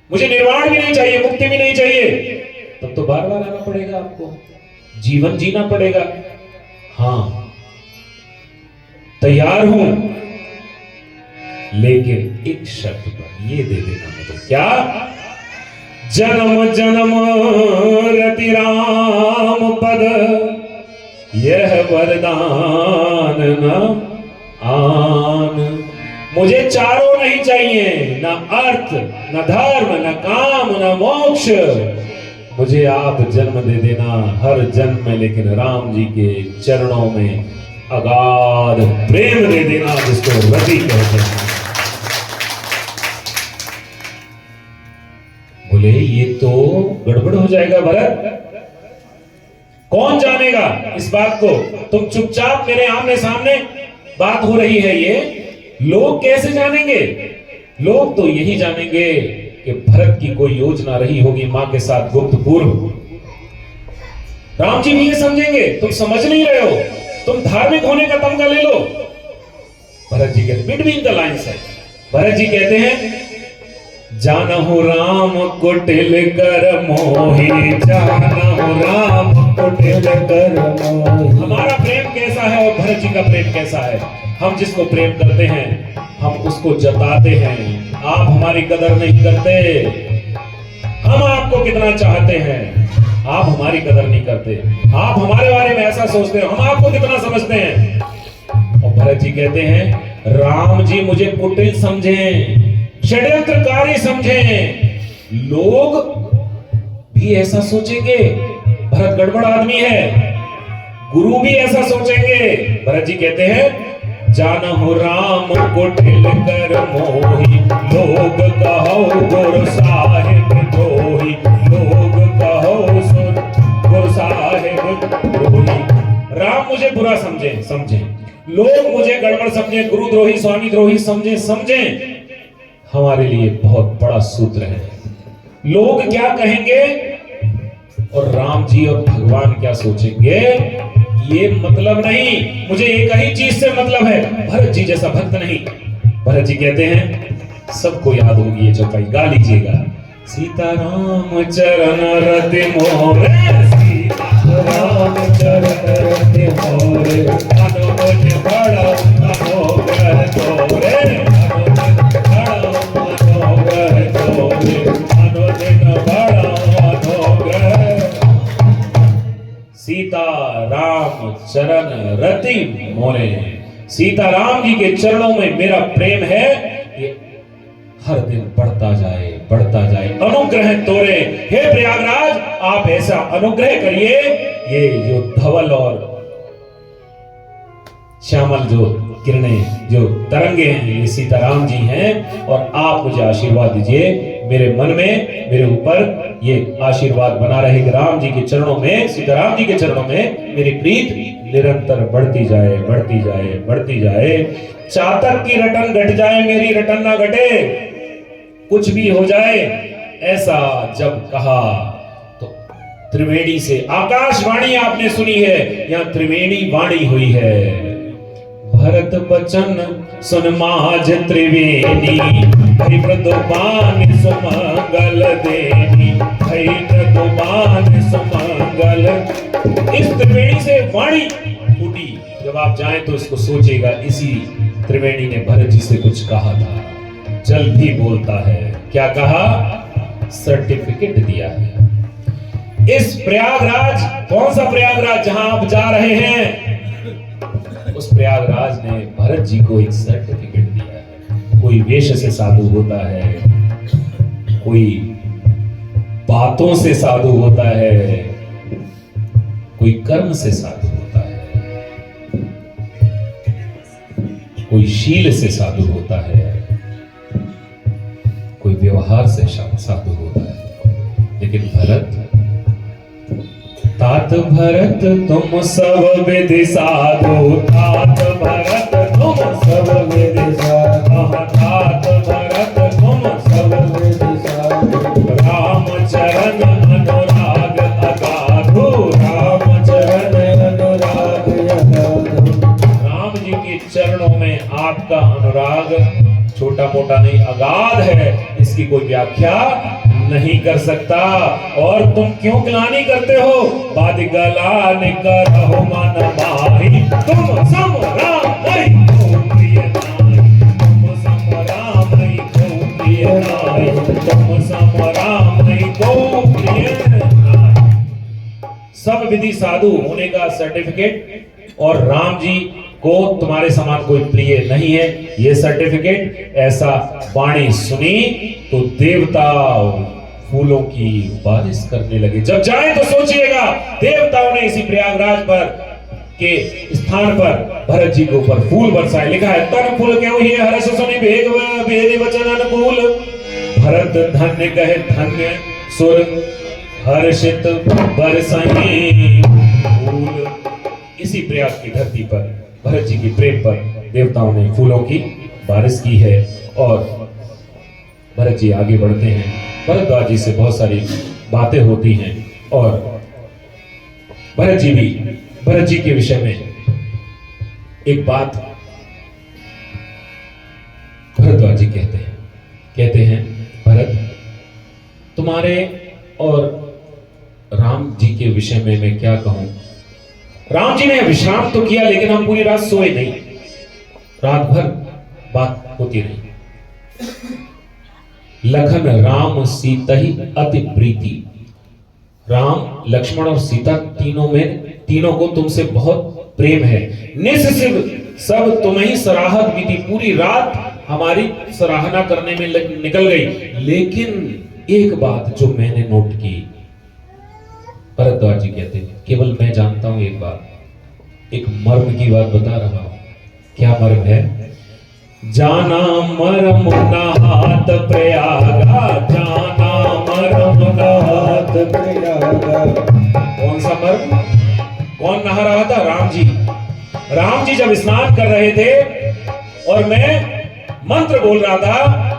मुझे निर्वाण भी नहीं चाहिए, मुक्ति भी नहीं चाहिए। तब तो बार बार आना पड़ेगा आपको, जीवन जीना पड़ेगा। हाँ तैयार हूं, लेकिन एक शर्त पर, ये दे देना मुझे। क्या? जन्म जन्म रति राम पद, यह वरदान न आन। मुझे चारों नहीं चाहिए, न अर्थ न धर्म न काम न मोक्ष, मुझे आप जन्म दे देना हर जन्म में, लेकिन राम जी के चरणों में अगाध प्रेम दे देना, जिसको रति कहते हैं। बोले ये तो गड़बड़ हो जाएगा भरत, कौन जानेगा इस बात को? तुम चुपचाप मेरे आमने सामने बात हो रही है, ये लोग कैसे जानेंगे? लोग तो यही जानेंगे कि भरत की कोई योजना रही होगी मां के साथ गुप्त पूर्व। राम जी भी ये समझेंगे, तुम समझ नहीं रहे हो, तुम धार्मिक होने का तमगा ले लो। भरत जी कहते बिटवीन द लाइन्स है, भरत जी कहते हैं जानहु राम कुटिल कर मोही, जानहु राम कुटिल कर मोही। हमारा प्रेम कैसा है और भरत जी का प्रेम कैसा है? हम जिसको प्रेम करते हैं हम उसको जताते हैं, आप हमारी कदर नहीं करते। हम आपको कितना चाहते हैं, आप हमारी कदर नहीं करते। आप हमारे बारे में ऐसा सोचते हो, हम आपको कितना समझते हैं। और भरत जी कहते हैं राम जी मुझे कुटिल समझें, षड्यंत्रकारी समझें, लोग भी ऐसा सोचेंगे भरत गड़बड़ आदमी है, गुरु भी ऐसा सोचेंगे। भरत जी कहते हैं जानहु राम कुटिल कर मोही, लोग कहो गुरु साहिब द्रोही, लोग कहो गुरु साहिब द्रोही। राम मुझे बुरा समझे, लोग मुझे गड़बड़ समझे, गुरुद्रोही स्वामी द्रोही समझे। हमारे लिए बहुत बड़ा सूत्र है, लोग क्या कहेंगे और राम जी और भगवान क्या सोचेंगे, ये मतलब नहीं। मुझे एक ही चीज से मतलब है, भरत जी जैसा भक्त नहीं। भरत जी कहते हैं सबको याद होगी ये चौपाई, गा लीजिएगा। सीताराम चरण रति मोरे, सीताराम चरण रति मोरे, अनुज बड़ा अनुग्रह तोरे, अनुज बड़ा अनुग्रह तोरे, अनुज बड़ा अनुग्रह। सीता राम चरण रति मोरे, सीता राम जी के चरणों में मेरा प्रेम है, ये हर दिन बढ़ता जाए बढ़ता जाए। अनुग्रह तोरे, हे प्रयागराज आप ऐसा अनुग्रह करिए, ये जो धवल और श्यामल जो किरणें जो तरंगे हैं ये सीताराम जी हैं, और आप मुझे आशीर्वाद दीजिए, मेरे मन में मेरे ऊपर ये आशीर्वाद बना रहे कि राम जी के चरणों में, सीताराम जी के चरणों में मेरी प्रीत निरंतर बढ़ती जाए बढ़ती जाए बढ़ती जाए। चातक की रटन घट जाए मेरी रटन ना घटे, कुछ भी हो जाए ऐसा जब कहा तो त्रिवेणी से, आकाशवाणी आपने सुनी है, यहाँ त्रिवेणी वाणी हुई है। भरत बचन सुन माज त्रिवेणी, भई मृदुपान सुमंगल देनी, भई मृदुपान सुमंगल। इस त्रिवेणी से वाणी फूटी, जब आप जाएं तो इसको सोचेगा, इसी त्रिवेणी ने भरत जी से कुछ कहा था। जल भी बोलता है, क्या कहा? सर्टिफिकेट दिया है। इस प्रयागराज, कौन सा प्रयागराज जहां आप जा रहे हैं, उस प्रयागराज ने भरत जी को एक सर्टिफिकेट दिया है। कोई वेश से साधु होता है, कोई बातों से साधु होता है, कोई कर्म से साधु होता है, कोई शील से साधु होता है, कोई व्यवहार से साधु होता है। लेकिन भरत, तात भरत तुम सब विधि साधु, तात भरत तुम सब विधि साधु, तात भरत तुम सब विधि साधु, राम चरण अनुराग अगाधु, राम चरण अनुराग अगाधु। राम जी के चरणों में आपका अनुराग छोटा मोटा नहीं, अगाध है, इसकी कोई व्याख्या नहीं कर सकता। और तुम क्यों ग्लानि करते हो? बाद गलान करहु मन माही, तुम सम राम नहीं को प्रिय नाई, तुम सम राम नहीं को प्रिय नाई, तुम सम राम नहीं को विधि साधु होने का सर्टिफिकेट, और राम जी को तुम्हारे समान कोई प्रिय नहीं है, ये सर्टिफिकेट। ऐसा वाणी सुनी तो देवता फूलों की बारिश करने लगे। जब जाए तो सोचिएगा देवताओं ने इसी प्रयागराज पर के स्थान पर भरत जी के ऊपर फूल बरसाए। लिखा है तन फूल क्यों ही हर्ष सुनि भेद वचन अनुकूल, भरत धन्य कहे धन्य सुर हर्षित बरसाई फूल। इसी प्रयाग की धरती पर भरत जी की प्रेम पर देवताओं ने फूलों की बारिश की है। और भरत जी आगे बढ़ते हैं, भरद्वाज जी से बहुत सारी बातें होती हैं, और भरत जी के विषय में एक बात भरद्वाज जी कहते हैं भरत, तुम्हारे और राम जी के विषय में मैं क्या कहूं। राम जी ने विश्राम तो किया, लेकिन हम पूरी रात सोए नहीं, रात भर बात होती रही। लखन राम सीता ही अति प्रीति, राम लक्ष्मण और सीता तीनों को तुमसे बहुत प्रेम है। निस्सिव सब तुम्हें सराहत भी थी, पूरी रात हमारी सराहना करने में निकल गई। लेकिन एक बात जो मैंने नोट की, भरद्वाज जी कहते हैं केवल मैं जानता हूं एक बात, एक मर्म की बात बता रहा हूं। क्या मर्म है? जाना मर्म नहात प्रयागा, जाना मर्म नहात प्रयागा। कौन सा मर्म? कौन नहा रहा था? राम जी। राम जी जब स्नान कर रहे थे और मैं मंत्र बोल रहा था,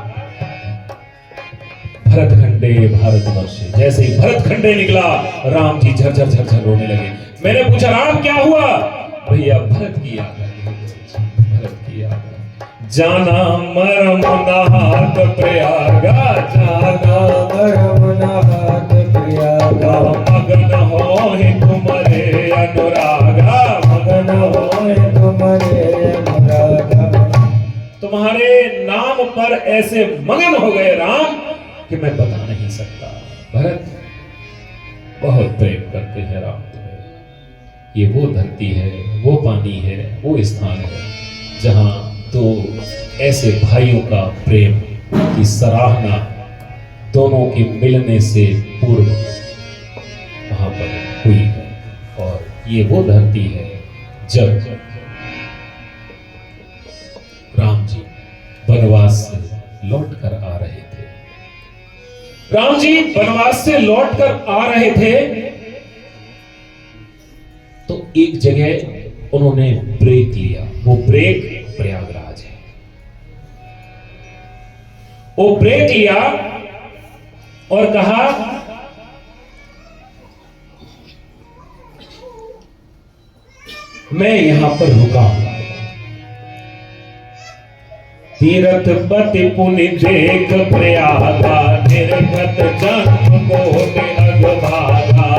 भरतखंडे भारतवर्षे, जैसे ही भरतखंडे निकला राम जी झरझर झरझर रोने लगे। मैंने पूछा राम क्या हुआ? भैया भरत की याद है, भरत की याद है। जाना मरम नहात प्रयागा, जाना मरम नहात प्रयागा, मगन होहि तुम्हारे अनुरागा, मगन होहि तुम्हारे अनुरागा। तुम्हारे नाम पर ऐसे मगन हो गए राम कि मैं बता नहीं सकता। भरत बहुत प्रेम करते हैं राम तुम्हें। ये वो धरती है, वो पानी है, वो स्थान है जहां तो ऐसे भाइयों का प्रेम की सराहना दोनों के मिलने से पूर्व वहां पर हुई है। और ये वो धरती है जब राम जी वनवास से लौट कर आ रहे थे। राम जी वनवास से लौटकर आ रहे थे तो एक जगह उन्होंने ब्रेक लिया। वो ब्रेक प्रयागराज है। वो ब्रेक लिया और कहा मैं यहां पर रुका हूं, तीरथ पति पुनि देख प्रयागा, निर्गत जन्म कोटि अगभागा।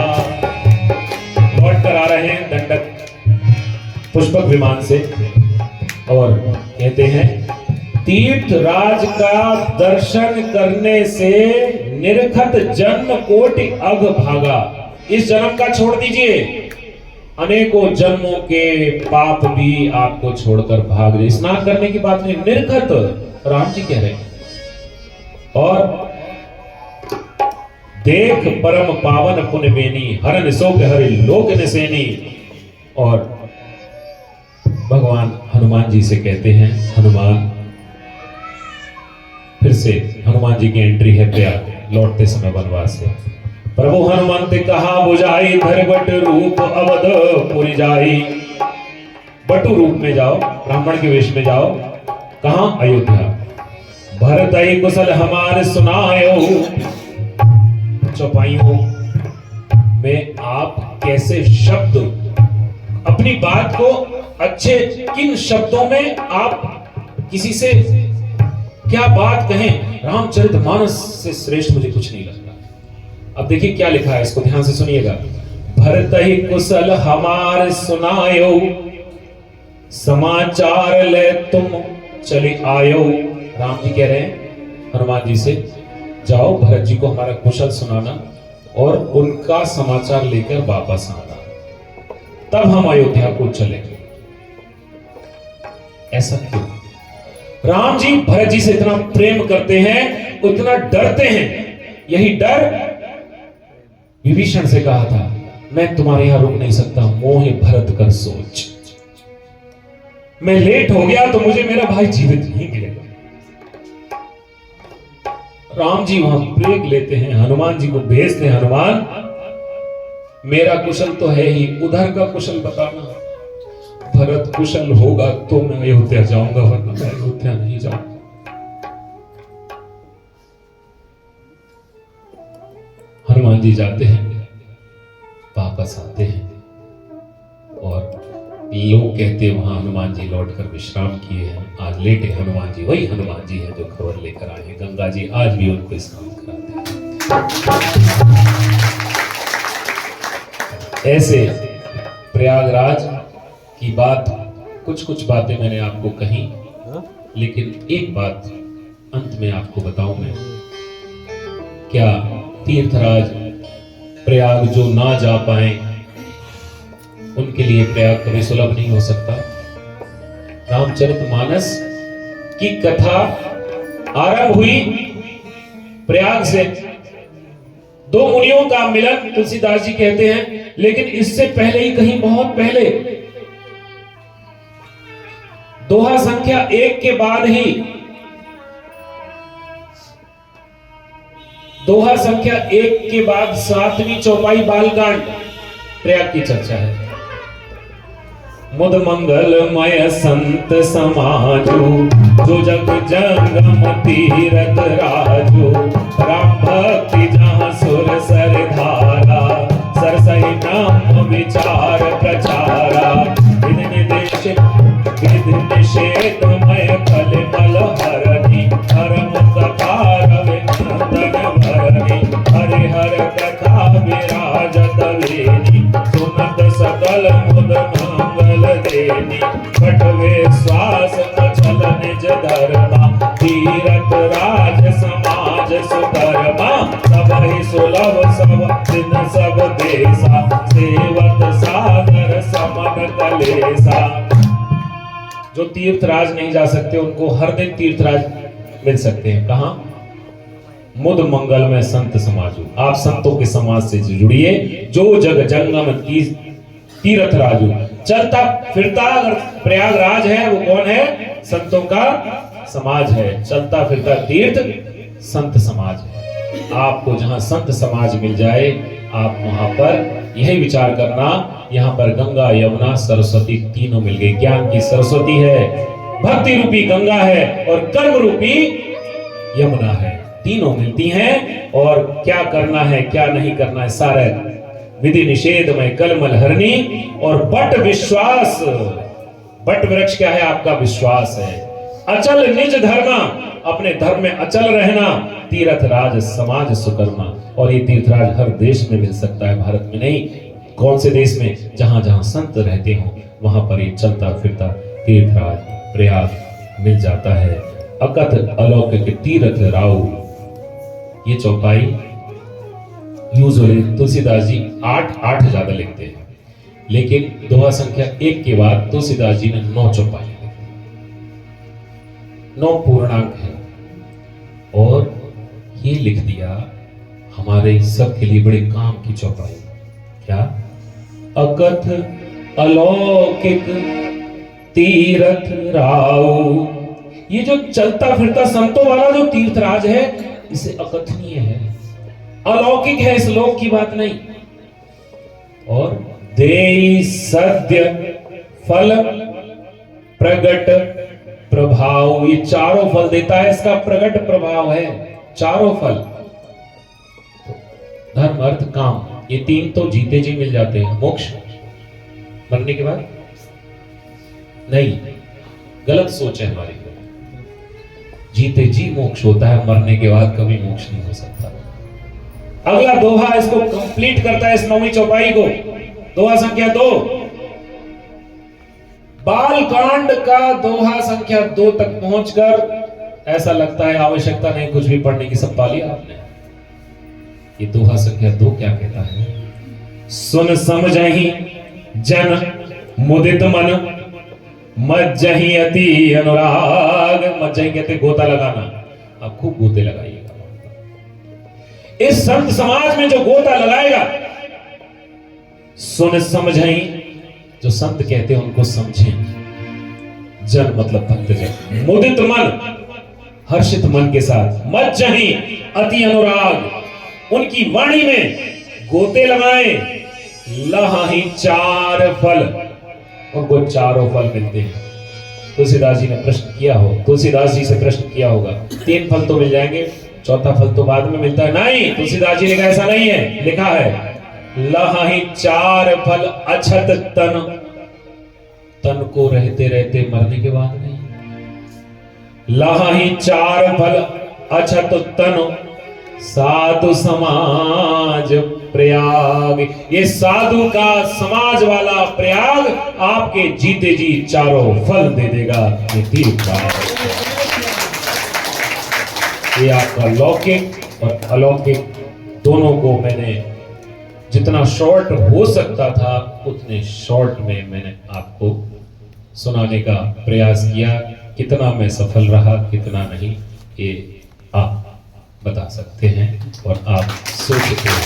लौट कर आ रहे हैं दंडक पुष्पक विमान से और कहते हैं तीर्थ राज का दर्शन करने से निर्खत जन्म कोटि अग भागा। इस जन्म का छोड़ दीजिए, अनेकों जन्मों के पाप भी आपको छोड़कर भाग जाए। स्नान करने की बात नहीं, निर्खत राम जी कह रहे हैं। और देख परम पावन पुण्य बेनी, हरन शोक हरि लोक निसेनी। और भगवान हनुमान जी से कहते हैं, हनुमान, फिर से हनुमान जी की एंट्री है प्रयाग लौटते समय वनवास से। प्रभु हनुमंत कहा बुझाई, धर बट रूप अवध पुरी जाई। बटु रूप में जाओ, ब्राह्मण के वेश में जाओ। कहां? अयोध्या। भरत ही कुशल हमारे सुनायो। चौपाइयों में आप कैसे शब्द, अपनी बात को अच्छे किन शब्दों में आप किसी से क्या बात कहें। रामचरितमानस से श्रेष्ठ मुझे कुछ नहीं लगता। अब देखिए क्या लिखा है, इसको ध्यान से सुनिएगा। भरत ही कुशल हमारे सुनायो, समाचार ले तुम चले आयो। राम जी कह रहे हैं हनुमान जी से, जाओ भरत जी को हमारा कुशल सुनाना और उनका समाचार लेकर वापस आना। तब हम अयोध्या को चलेंगे। ऐसा क्यों? राम जी भरत जी से इतना प्रेम करते हैं, उतना डरते हैं। यही डर विभीषण से कहा था, मैं तुम्हारे यहां रुक नहीं सकता, मोहे भरत कर सोच। मैं लेट हो गया तो मुझे मेरा भाई जीवित नहीं मिलेगा। राम जी वहां ब्रेक लेते हैं, हनुमान जी को भेजते हैं, हनुमान मेरा कुशल तो है ही, उधर का कुशल बताना। भरत कुशल होगा तो मैं अयोध्या जाऊंगा, वरना मैं अयोध्या नहीं जाऊंगा। हनुमान जी जाते हैं, वापस आते हैं और लोग कहते हैं वहां हनुमान जी लौटकर विश्राम किए हैं। आज लेटे हनुमान जी वही हनुमान जी हैं जो खबर लेकर आए हैं। गंगा जी आज भी उनको स्नान कराते हैं। ऐसे प्रयागराज की बात, कुछ कुछ बातें मैंने आपको कही, लेकिन एक बात अंत में आपको बताऊं मैं, क्या तीर्थराज प्रयाग जो ना जा पाए उनके लिए प्रयाग कभी सुलभ नहीं हो सकता? रामचरितमानस की कथा आरंभ हुई प्रयाग से। दो मुनियों का मिलन तुलसीदास जी कहते हैं, लेकिन इससे पहले ही, कहीं बहुत पहले, दोहा संख्या 1 के बाद ही, दोहा संख्या 1 के बाद 7वीं चौपाई बालकांड प्रयाग की चर्चा है। मुद मंगलमय संत समाजो, जो जग जंगम तीरथ राजो। राम भक्ति जहाँ सुर सर धारा, सरसई नाम विचार प्रचारा। विधि निषेधमय कल मल हरनि, हरम ककार विनंदन भरनि। हरि हर कथा विराजत वेनी, सुनत सकल मुद मंगल देनी। कटवे श्वास अचल निज धर्मा, तीरथ राज समाज सुधर्मा। सब ही सुलभ सब दिन सब देसा, सेवत सादर समन कलेसा। जो तीर्थराज नहीं जा सकते उनको हर दिन तीर्थराज मिल सकते हैं। कहां? मुद मंगल में संत समाजो। आप संतों के समाज से जुड़िए। जो जग जंगम तीर्थ राजू, चलता फिरता अगर प्रयागराज है वो कौन है? संतों का समाज है। चलता फिरता तीर्थ संत समाज है। आपको जहां संत समाज मिल जाए, आप वहां पर यही विचार करना, यहां पर गंगा यमुना सरस्वती तीनों मिल गई। ज्ञान की सरस्वती है, भक्ति रूपी गंगा है और कर्म रूपी यमुना है। तीनों मिलती हैं और क्या करना है क्या नहीं करना है सारा विधि निषेध में कलमल हरनी और बट विश्वास। बट वृक्ष क्या है? आपका विश्वास है। अचल निज धर्मा, अपने धर्म में अचल रहना। तीर्थ राज समाज सुकर्मा। और ये तीर्थराज हर देश में मिल सकता है, भारत में नहीं। कौन से देश में? जहां जहां संत रहते हो वहां पर ये चलता फिरता तीर्थराज प्रयाग मिल जाता है। अकथ अलौकिक तीर्थ राव। ये चौपाई यूजुअली तुलसीदास जी 8 ज्यादा लिखते हैं, लेकिन दोहा संख्या 1 के बाद तुलसीदास जी ने 9 चौपाई लिखी, 9 पूर्णांक है। और ये लिख दिया हमारे सब के लिए बड़े काम की चौपाई। क्या? अकथ अलौकिक तीर्थ राव। ये जो चलता फिरता संतों वाला जो तीर्थराज है, इसे अकथनीय है, अलौकिक है, इस लोक की बात नहीं। और देई सद्य फल प्रगट प्रभाव। ये चारों फल देता है, इसका प्रगट प्रभाव है। चारों फल, धर्म अर्थ काम, ये 3 तो जीते जी मिल जाते हैं। मोक्ष मरने के बाद नहीं, गलत सोच है हमारी। जीते जी मोक्ष होता है, मरने के बाद कभी मोक्ष नहीं हो सकता। अगला दोहा इसको कंप्लीट करता है, इस 9वीं चौपाई को। दोहा संख्या 2, बालकांड का दोहा संख्या 2 तक पहुंचकर ऐसा लगता है आवश्यकता नहीं कुछ भी पढ़ने की, सब पा लिया आपने। ये दोहा संख्या 2 क्या कहता है? सुन समझहि जन मुदित मन मज्जहि अति अनुराग। मज्जहि कहते गोता लगाना, आप खूब गोते लगाइएगा। इस संत समाज में जो गोता लगाएगा, सुन समझई, जो संत कहते हैं उनको समझें। जन मतलब भक्तजन, मुदित मन हर्षित मन के साथ, मज्जहि अति अनुराग, उनकी वाणी में गोते लगाएं। लहाहि चार फल, उनको चारों फल मिलते हैं। तुलसीदास जी ने प्रश्न किया हो, तुलसीदास जी से प्रश्न किया होगा, 3 फल तो मिल जाएंगे, चौथा फल तो बाद में मिलता है। नहीं, तुलसीदास जी ने कहा ऐसा नहीं है, लिखा है लहाहि चार फल अछत तन, तन को रहते रहते मरने के बाद नहीं। लहाहि चार फल अछत तन, साधु समाज प्रयाग। ये साधु का समाज वाला प्रयाग आपके जीते जी चारों फल दे देगा। ये तीर्थ ये आपका लौकिक और अलौकिक दोनों को मैंने जितना शॉर्ट हो सकता था उतने शॉर्ट में मैंने आपको सुनाने का प्रयास किया। कितना मैं सफल रहा कितना नहीं, ये आप बता सकते हैं और आप सोचते हैं।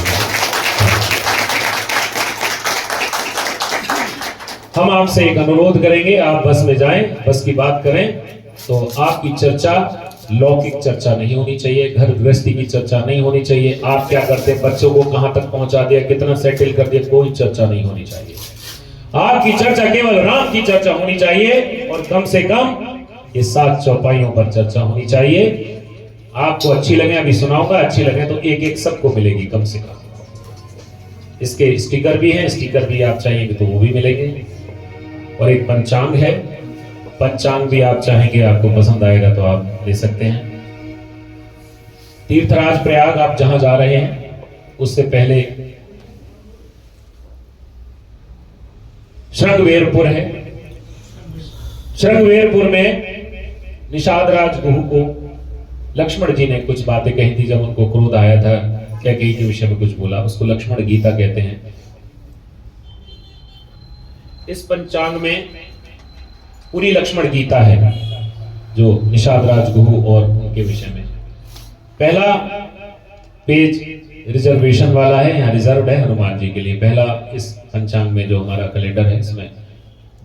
हम आपसे एक अनुरोध करेंगे, आप बस में जाएं, बस की बात करें तो आपकी चर्चा लौकिक चर्चा नहीं होनी चाहिए, घर गृहस्थी की चर्चा नहीं होनी चाहिए। आप क्या करते हैं, बच्चों को कहां तक पहुंचा दिया, कितना सेटल कर दिया, कोई चर्चा नहीं होनी चाहिए। आपकी चर्चा केवल राम की चर्चा होनी चाहिए और कम से कम ये 7 चौपाइयों पर चर्चा होनी चाहिए। आपको अच्छी लगे, अभी सुनाऊंगा, अच्छी लगे तो एक सबको मिलेगी कम से कम। इसके स्टिकर भी हैं, स्टिकर भी आप चाहेंगे तो वो भी मिलेंगे। और एक पंचांग है, पंचांग भी आप चाहेंगे, आपको पसंद आएगा तो आप ले सकते हैं। तीर्थराज प्रयाग आप जहां जा रहे हैं उससे पहले श्रृंगवेरपुर है। श्रृंगवेरपुर में निषाद राज गुहू को लक्ष्मण जी ने कुछ बातें कही थी। जब उनको क्रोध आया था, क्या कही के विषय में कुछ बोला, उसको लक्ष्मण गीता कहते हैं। इस पंचांग में पूरी लक्ष्मण गीता है जो निषाद राज गुहू और उनके विषय में। पहला पेज रिजर्वेशन वाला है, यहाँ रिजर्व है हनुमान जी के लिए। पहला इस पंचांग में जो हमारा कैलेंडर है इसमें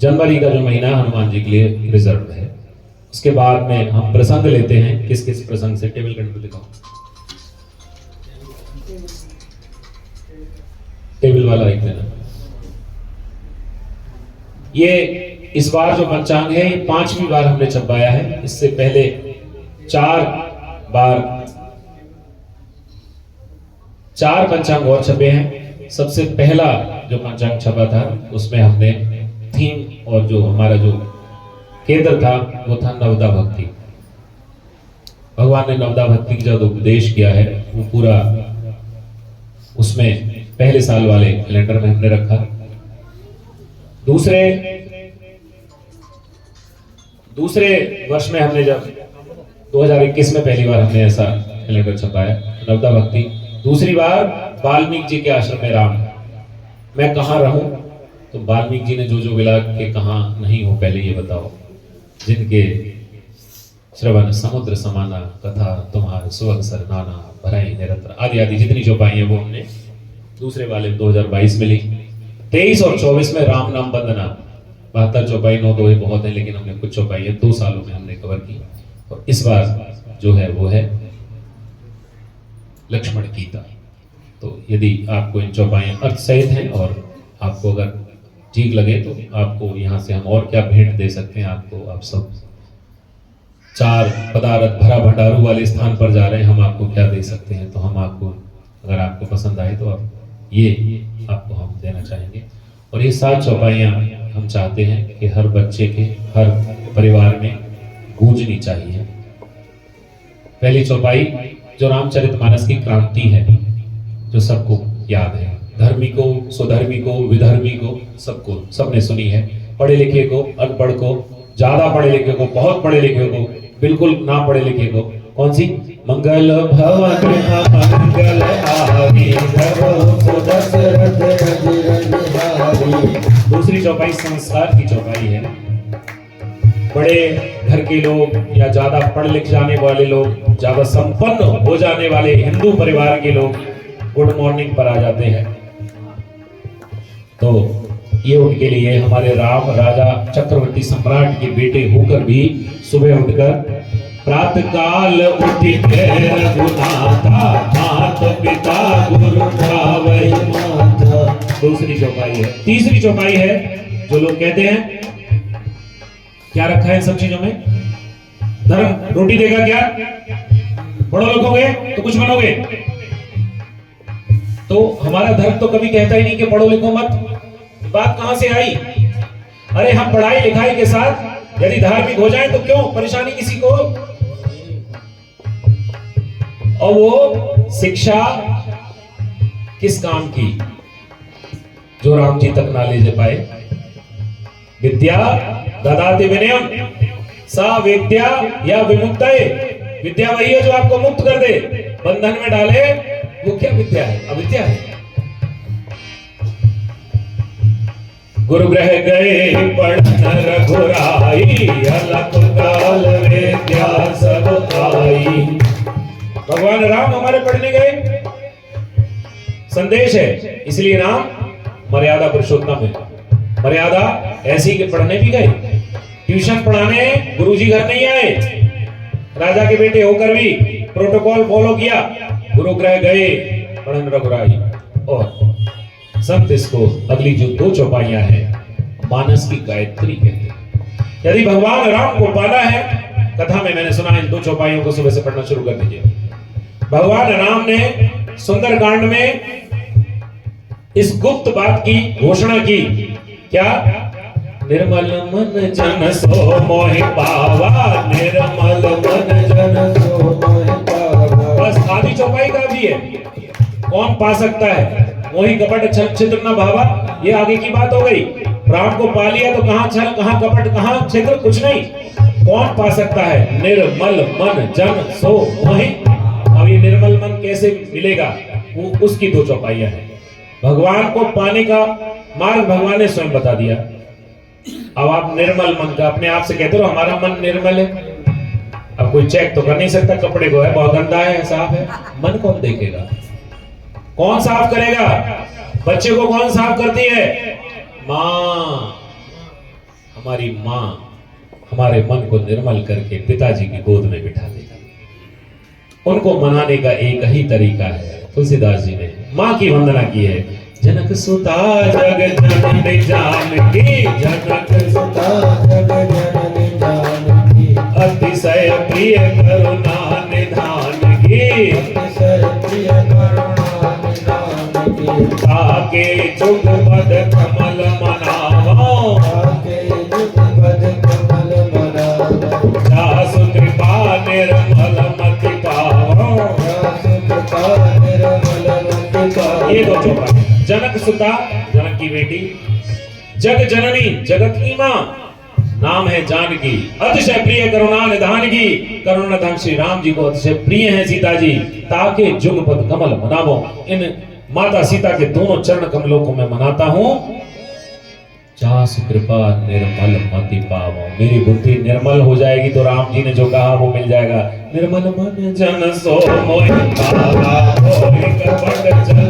जनवरी का जो महीना है हनुमान जी के लिए रिजर्व है। उसके बाद में हम प्रसंग लेते हैं। किस किस प्रसंग से, टेबल कैलेंडर दिखाओ, टेबल वाला एक देना। ये इस बार जो पंचांग है ये 5वीं बार हमने छपवाया है। इससे पहले 4 पंचांग और छपे हैं। सबसे पहला जो पंचांग छपा था उसमें हमने थीम और जो हमारा जो केंद्र था वो था नवदा भक्ति। भगवान ने नवदा भक्ति का जो उपदेश किया है वो पूरा उसमें पहले साल वाले कैलेंडर में हमने रखा। दूसरे वर्ष में हमने जब 2021 में पहली बार हमने ऐसा कैलेंडर छपाया नवदा भक्ति। दूसरी बार वाल्मीकि जी के आश्रम में राम, मैं कहाँ रहूं, तो वाल्मीकि जी ने जो विलाप के कहाँ नहीं हो पहले ये बताओ, जिनके श्रवण समुद्र समाना कथा तुम्हार सुअवसर नाना भराई निरंतर आदि आदि जितनी चौपाई है वो हमने दूसरे वाले 2022 में ली। 23 और 24 में राम नाम वंदना 72 चौपाई 9 2 बहुत है, लेकिन हमने कुछ चौपाई है 2 सालों में हमने कवर की। और इस बार जो है वो है लक्ष्मण गीता। तो यदि आपको इन चौपाइयां अर्थ सहित हैं और आपको अगर ठीक लगे तो आपको यहाँ से हम और क्या भेंट दे सकते हैं आपको। आप सब 4 पदार्थ भरा भंडारू वाले स्थान पर जा रहे हैं, हम आपको क्या दे सकते हैं। तो हम आपको अगर आपको पसंद आए तो आप ये आपको हम देना चाहेंगे। और ये 7 चौपाइयां हम चाहते हैं कि हर बच्चे के हर परिवार में गूंजनी चाहिए। पहली चौपाई जो रामचरितमानस की क्रांति है, जो सबको याद है, धर्मी को, स्वधर्मी को, विधर्मी को, सबको, सबने सुनी है। पढ़े लिखे को, अनपढ़ को, ज्यादा पढ़े लिखे को, बहुत पढ़े लिखे को, बिल्कुल ना पढ़े लिखे को। कौन सी मंगल भवन मंगल हारी प्रभु सुदशरथ अजिरंज हारी। दूसरी चौपाई संस्कार की चौपाई है। बड़े घर के लोग या ज्यादा पढ़ लिख जाने वाले लोग, ज्यादा संपन्न हो जाने वाले हिंदू परिवार के लोग गुड मॉर्निंग पर आ जाते हैं। तो ये उनके लिए हमारे राम राजा चक्रवर्ती सम्राट के बेटे होकर भी सुबह उठकर प्रातः काल उठी रघुनाथा मात पिता गुरु भावई माता। दूसरी चौपाई है। तीसरी चौपाई है जो लोग कहते हैं क्या रखा है सब चीजों में? धर्म रोटी देगा क्या? बड़ो लिखोगे तो कुछ बनोगे। तो हमारा धर्म तो कभी कहता ही नहीं कि पढ़ो लिखो मत। बात कहां से आई? अरे हम पढ़ाई लिखाई के साथ यदि धार्मिक हो जाए तो क्यों परेशानी किसी को? और वो शिक्षा किस काम की जो राम जी तक ना ले पाए? विद्या ददाति विनयम सा विद्या या विमुक्तये। विद्या वही है जो आपको मुक्त कर दे, बंधन में डाले। वो क्या विद्या है? अविद्या है। गुरु ग्रह गए पढ़न रघुराई अलख काल विद्या सब आई। भगवान राम हमारे पढ़ने गए, संदेश है, इसलिए राम मर्यादा पुरुषोत्तम है। मर्यादा ऐसी कि पढ़ने भी गए, ट्यूशन पढ़ाने गुरुजी घर नहीं आए, राजा के बेटे होकर भी प्रोटोकॉल फॉलो किया। गुरु ग्रह गए पढ़न रघुराई। और संत इसको अगली जो दो चौपाइयां हैं मानस की गायत्री कहते हैं। यदि भगवान राम को पाना है, कथा में मैंने सुना इन दो चौपाइयों को सुबह से पढ़ना शुरू कर दीजिए। भगवान राम ने सुंदरकांड में इस गुप्त बात की घोषणा की, क्या? निर्मल मन जन सो मोहि पावा, निर्मल मन जन सो मोहि पावा। बस आधी चौपाई का भी है। कौन पा सकता है? मोहि कपट छल छिद्र न भावा, ये आगे की बात हो गई। राम को पा लिया तो कहां छल, कहां कपट, कहां छिद्र, कुछ नहीं। कौन पा सकता है? निर्मल मन जन सो मोहि। अब ये निर्मल मन कैसे मिलेगा? वो उसकी दो चौपाइयां हैं। भगवान को पाने का मार्ग भगवान ने स्वयं बता दिया। अब आप निर्मल मन का अपने आप से कहते हो हमारा मन निर्मल है। अब कोई चेक तो कर नहीं सकता कपड़े को, है बहुत गंदा है, साफ है। मन कौन देखेगा? कौन साफ करेगा? बच्चे को कौन साफ करती है? माँ। हमारी माँ हमारे मन को निर्मल करके पिताजी की गोद में बिठा देगा। उनको मनाने का एक ही तरीका है, तुलसीदास जी ने माँ की वंदना की है। जनक सुता जग जननी जानकी, जनक सुता जग जननी जानकी, अतिशय प्रिय करुणा निधान की, अतिशय प्रिय करुणा निधान की। ताके जुगपद कमल मनावो, ताके जुगपद कमल मनावो। दासु कृपा निर्मल मति पावो, दासु कृपा निर्मल मति पावो। ये दो चौपाई। जनक सुता, जनक की बेटी, जग जननी, जगत की मां, नाम है जानकी, अतिशय प्रिय करुणा निधान की। करुणा निधान श्री राम जी को अतिशय प्रिय है सीता जी। ताके जुगपद कमल मनावो, इन माता सीता के दोनों चरण कमलों को मैं मनाता हूं। जासु कृपा निर्मल मति पावो, मेरी बुद्धि निर्मल हो जाएगी तो राम जी ने जो कहा वो मिल जाएगा। निर्मल मन जन सो मोहि पावा, होय कपट चल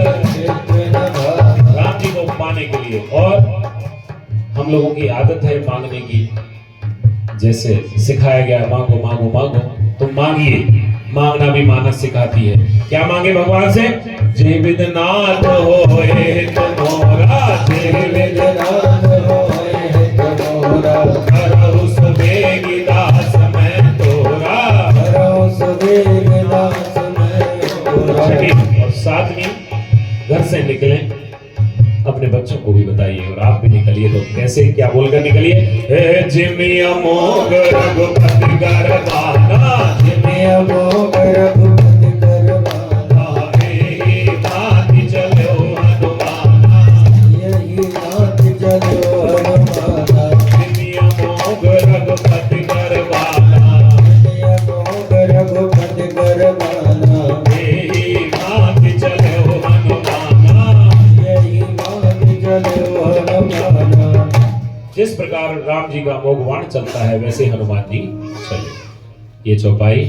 राम जी को पाने के लिए। और हम लोगों की आदत है मांगने की, जैसे सिखाया गया मांगो मांगो मांगो, तो मांगिए। मांगना भी मानस सिखाती है। क्या मांगे भगवान से? जय विदनाथ होए तुमोरा, जय विदनाथ होए तुमोरा, करहु सुबेगी दास मैं तोरा, करहु सुबेगी दास मैं तोरा। और सातवीं, घर से निकलें अपने बच्चों को भी बताइए और आप भी निकलिए। तो कैसे, क्या बोलकर निकलिए? हे जिमि अमोघ रघुपति गरबाना, जिमि अमोघ रघुपति गरबाना, यही नाथ चलो हनुमाना, यही नाथ चलो हनुमाना। जिमि अमोघ रघुपति गरबाना, जिमि अमोघ रघुपति गरबाना। का अमोघ बाण चलता है वैसे हनुमान जी चले। ये चौपाई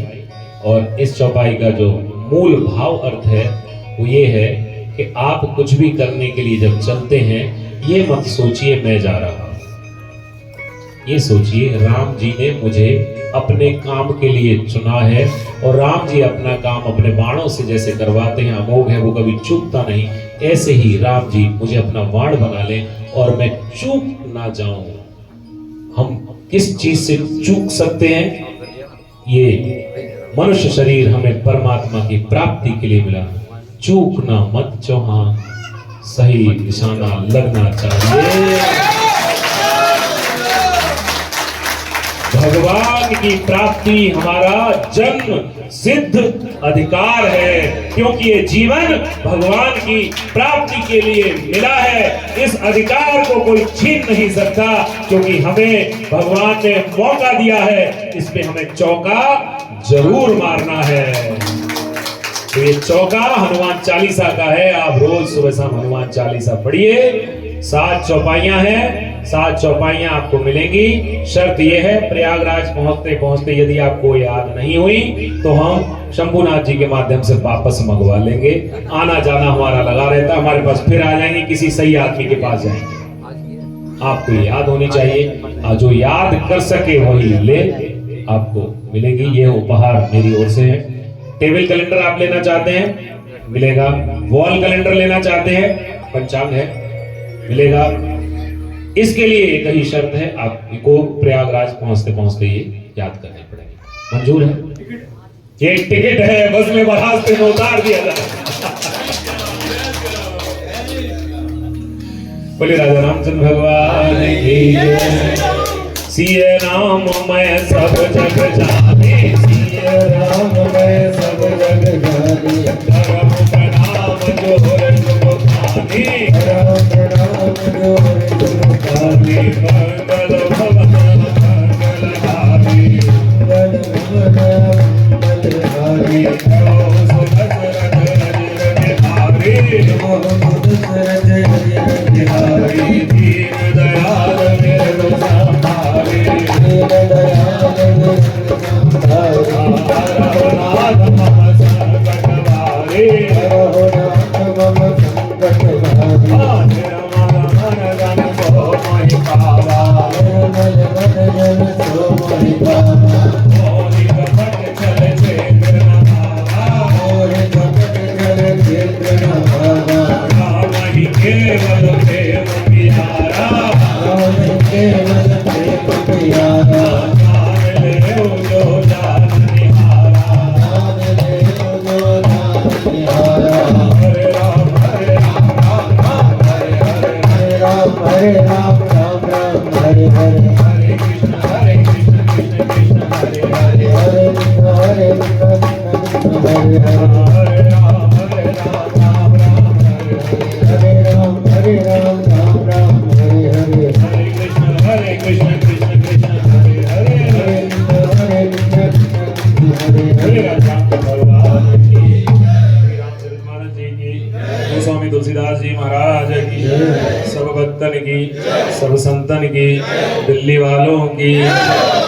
और इस चौपाई का जो मूल भाव अर्थ है वो ये है कि आप कुछ भी करने के लिए जब चलते हैं ये मत सोचिए मैं जा रहा हूं, ये सोचिए राम जी ने मुझे अपने काम के लिए चुना है और राम जी अपना काम अपने बाणों से जैसे करवाते हैं, अमोघ है, वो कभी चूकता नहीं, ऐसे ही राम जी मुझे अपना बाण बना लें और मैं चूक ना जाऊं। हम किस चीज से चूक सकते हैं? ये मनुष्य शरीर हमें परमात्मा की प्राप्ति के लिए मिला। चूकना मत चौहान, सही निशाना लगना चाहिए। भगवान की प्राप्ति हमारा जन्म सिद्ध अधिकार है, क्योंकि ये जीवन भगवान की प्राप्ति के लिए मिला है। इस अधिकार को कोई छीन नहीं सकता, क्योंकि हमें भगवान ने मौका दिया है, इस पे हमें चौका जरूर मारना है। तो ये चौका हनुमान चालीसा का है। आप रोज सुबह शाम हनुमान चालीसा पढ़िए। 7 चौपाइयां हैं, 7 चौपाइयां आपको मिलेंगी। शर्त यह है प्रयागराज पहुंचते पहुंचते यदि आपको याद नहीं हुई तो हम शंभुनाथ जी के माध्यम से वापस मंगवा लेंगे। आना जाना हमारा लगा रहता, हमारे पास फिर आ जाएंगे, किसी सही आदमी के पास जाएंगे। आपको याद होनी चाहिए, जो याद कर सके वही ले, आपको मिलेगी। ये उपहार मेरी ओर से है। टेबल कैलेंडर आप लेना चाहते हैं मिलेगा, वॉल कैलेंडर लेना चाहते हैं पंचांग है मिलेगा। इसके लिए एक ही शर्त है, आपको प्रयागराज पहुंचते पहुंचते ये याद करनी पड़ेगी। मंजूर है? ये टिकट है, बस में बरास्ते में उतार दिया जाए। बोले राजा रामचंद्र भगवान की जय। सिया राम मैं सब जग जाने, सिया राम मैं सब जग जाने, धर्म प्रणाम जोर तुम खाने, धर्म प्रणाम जोर तुम खाने, मंगल भवन मंगलहारी, मंगल भवन मंगलहारी, जो दशरथ बिहारी, जो दशरथ बिहारी, दीन दयाल मेरे संहारे, दीन दयाल मेरे संहारे, रघुनाथ मम संकट हारे, रघुनाथ मम संकट हारे, निर्मल मन जन सो मोहि पावा, निर्मल मन जन सो मोहि पावा, मोहि कपट छल छेत्र न भावा, मोहि कपट छल छेत्र न भावा, राम ही केवल प्रेम प्यारा, राम ही केवल प्रेम प्यारा, जान ले जो जान निहारा, जान ले जो जान निहारा, हरे राम राम राम हरे हरे, हरे राम राम राम हरे हरे, हरे कृष्ण कृष्ण कृष्ण हरे हरे, हरे कृष्ण कृष्ण हरे हरे, हरे राम राम राम हरे हरे, हरे राम राम हरे हरे, हरे कृष्ण कृष्ण कृष्ण हरे हरे, हरे कृष्ण हरे हरे, राम भगवान की, श्री रामचरितमानस जी की, स्वामी तुलसीदास जी महाराज की, सब भक्तन की, सब संतन की, दिल्ली वालों की,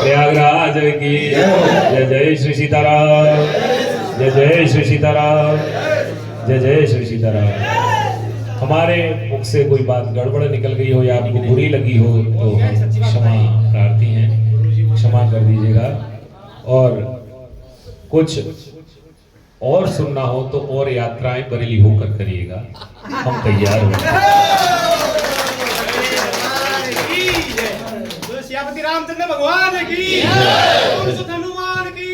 प्रयागराज की, जय जय श्री सीताराम, जय जय श्री सीताराम, जय जय श्री सीताराम। हमारे मुख से कोई बात गड़बड़ निकल गई हो या आपको बुरी लगी हो तो हम क्षमा प्रार्थी हैं, क्षमा कर दीजिएगा। और कुछ और सुनना हो तो और यात्राएं बरेली होकर करिएगा, हम तैयार हो। श्रीपति रामचंद्र भगवान की, हनुमान की,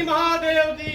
महादेव की।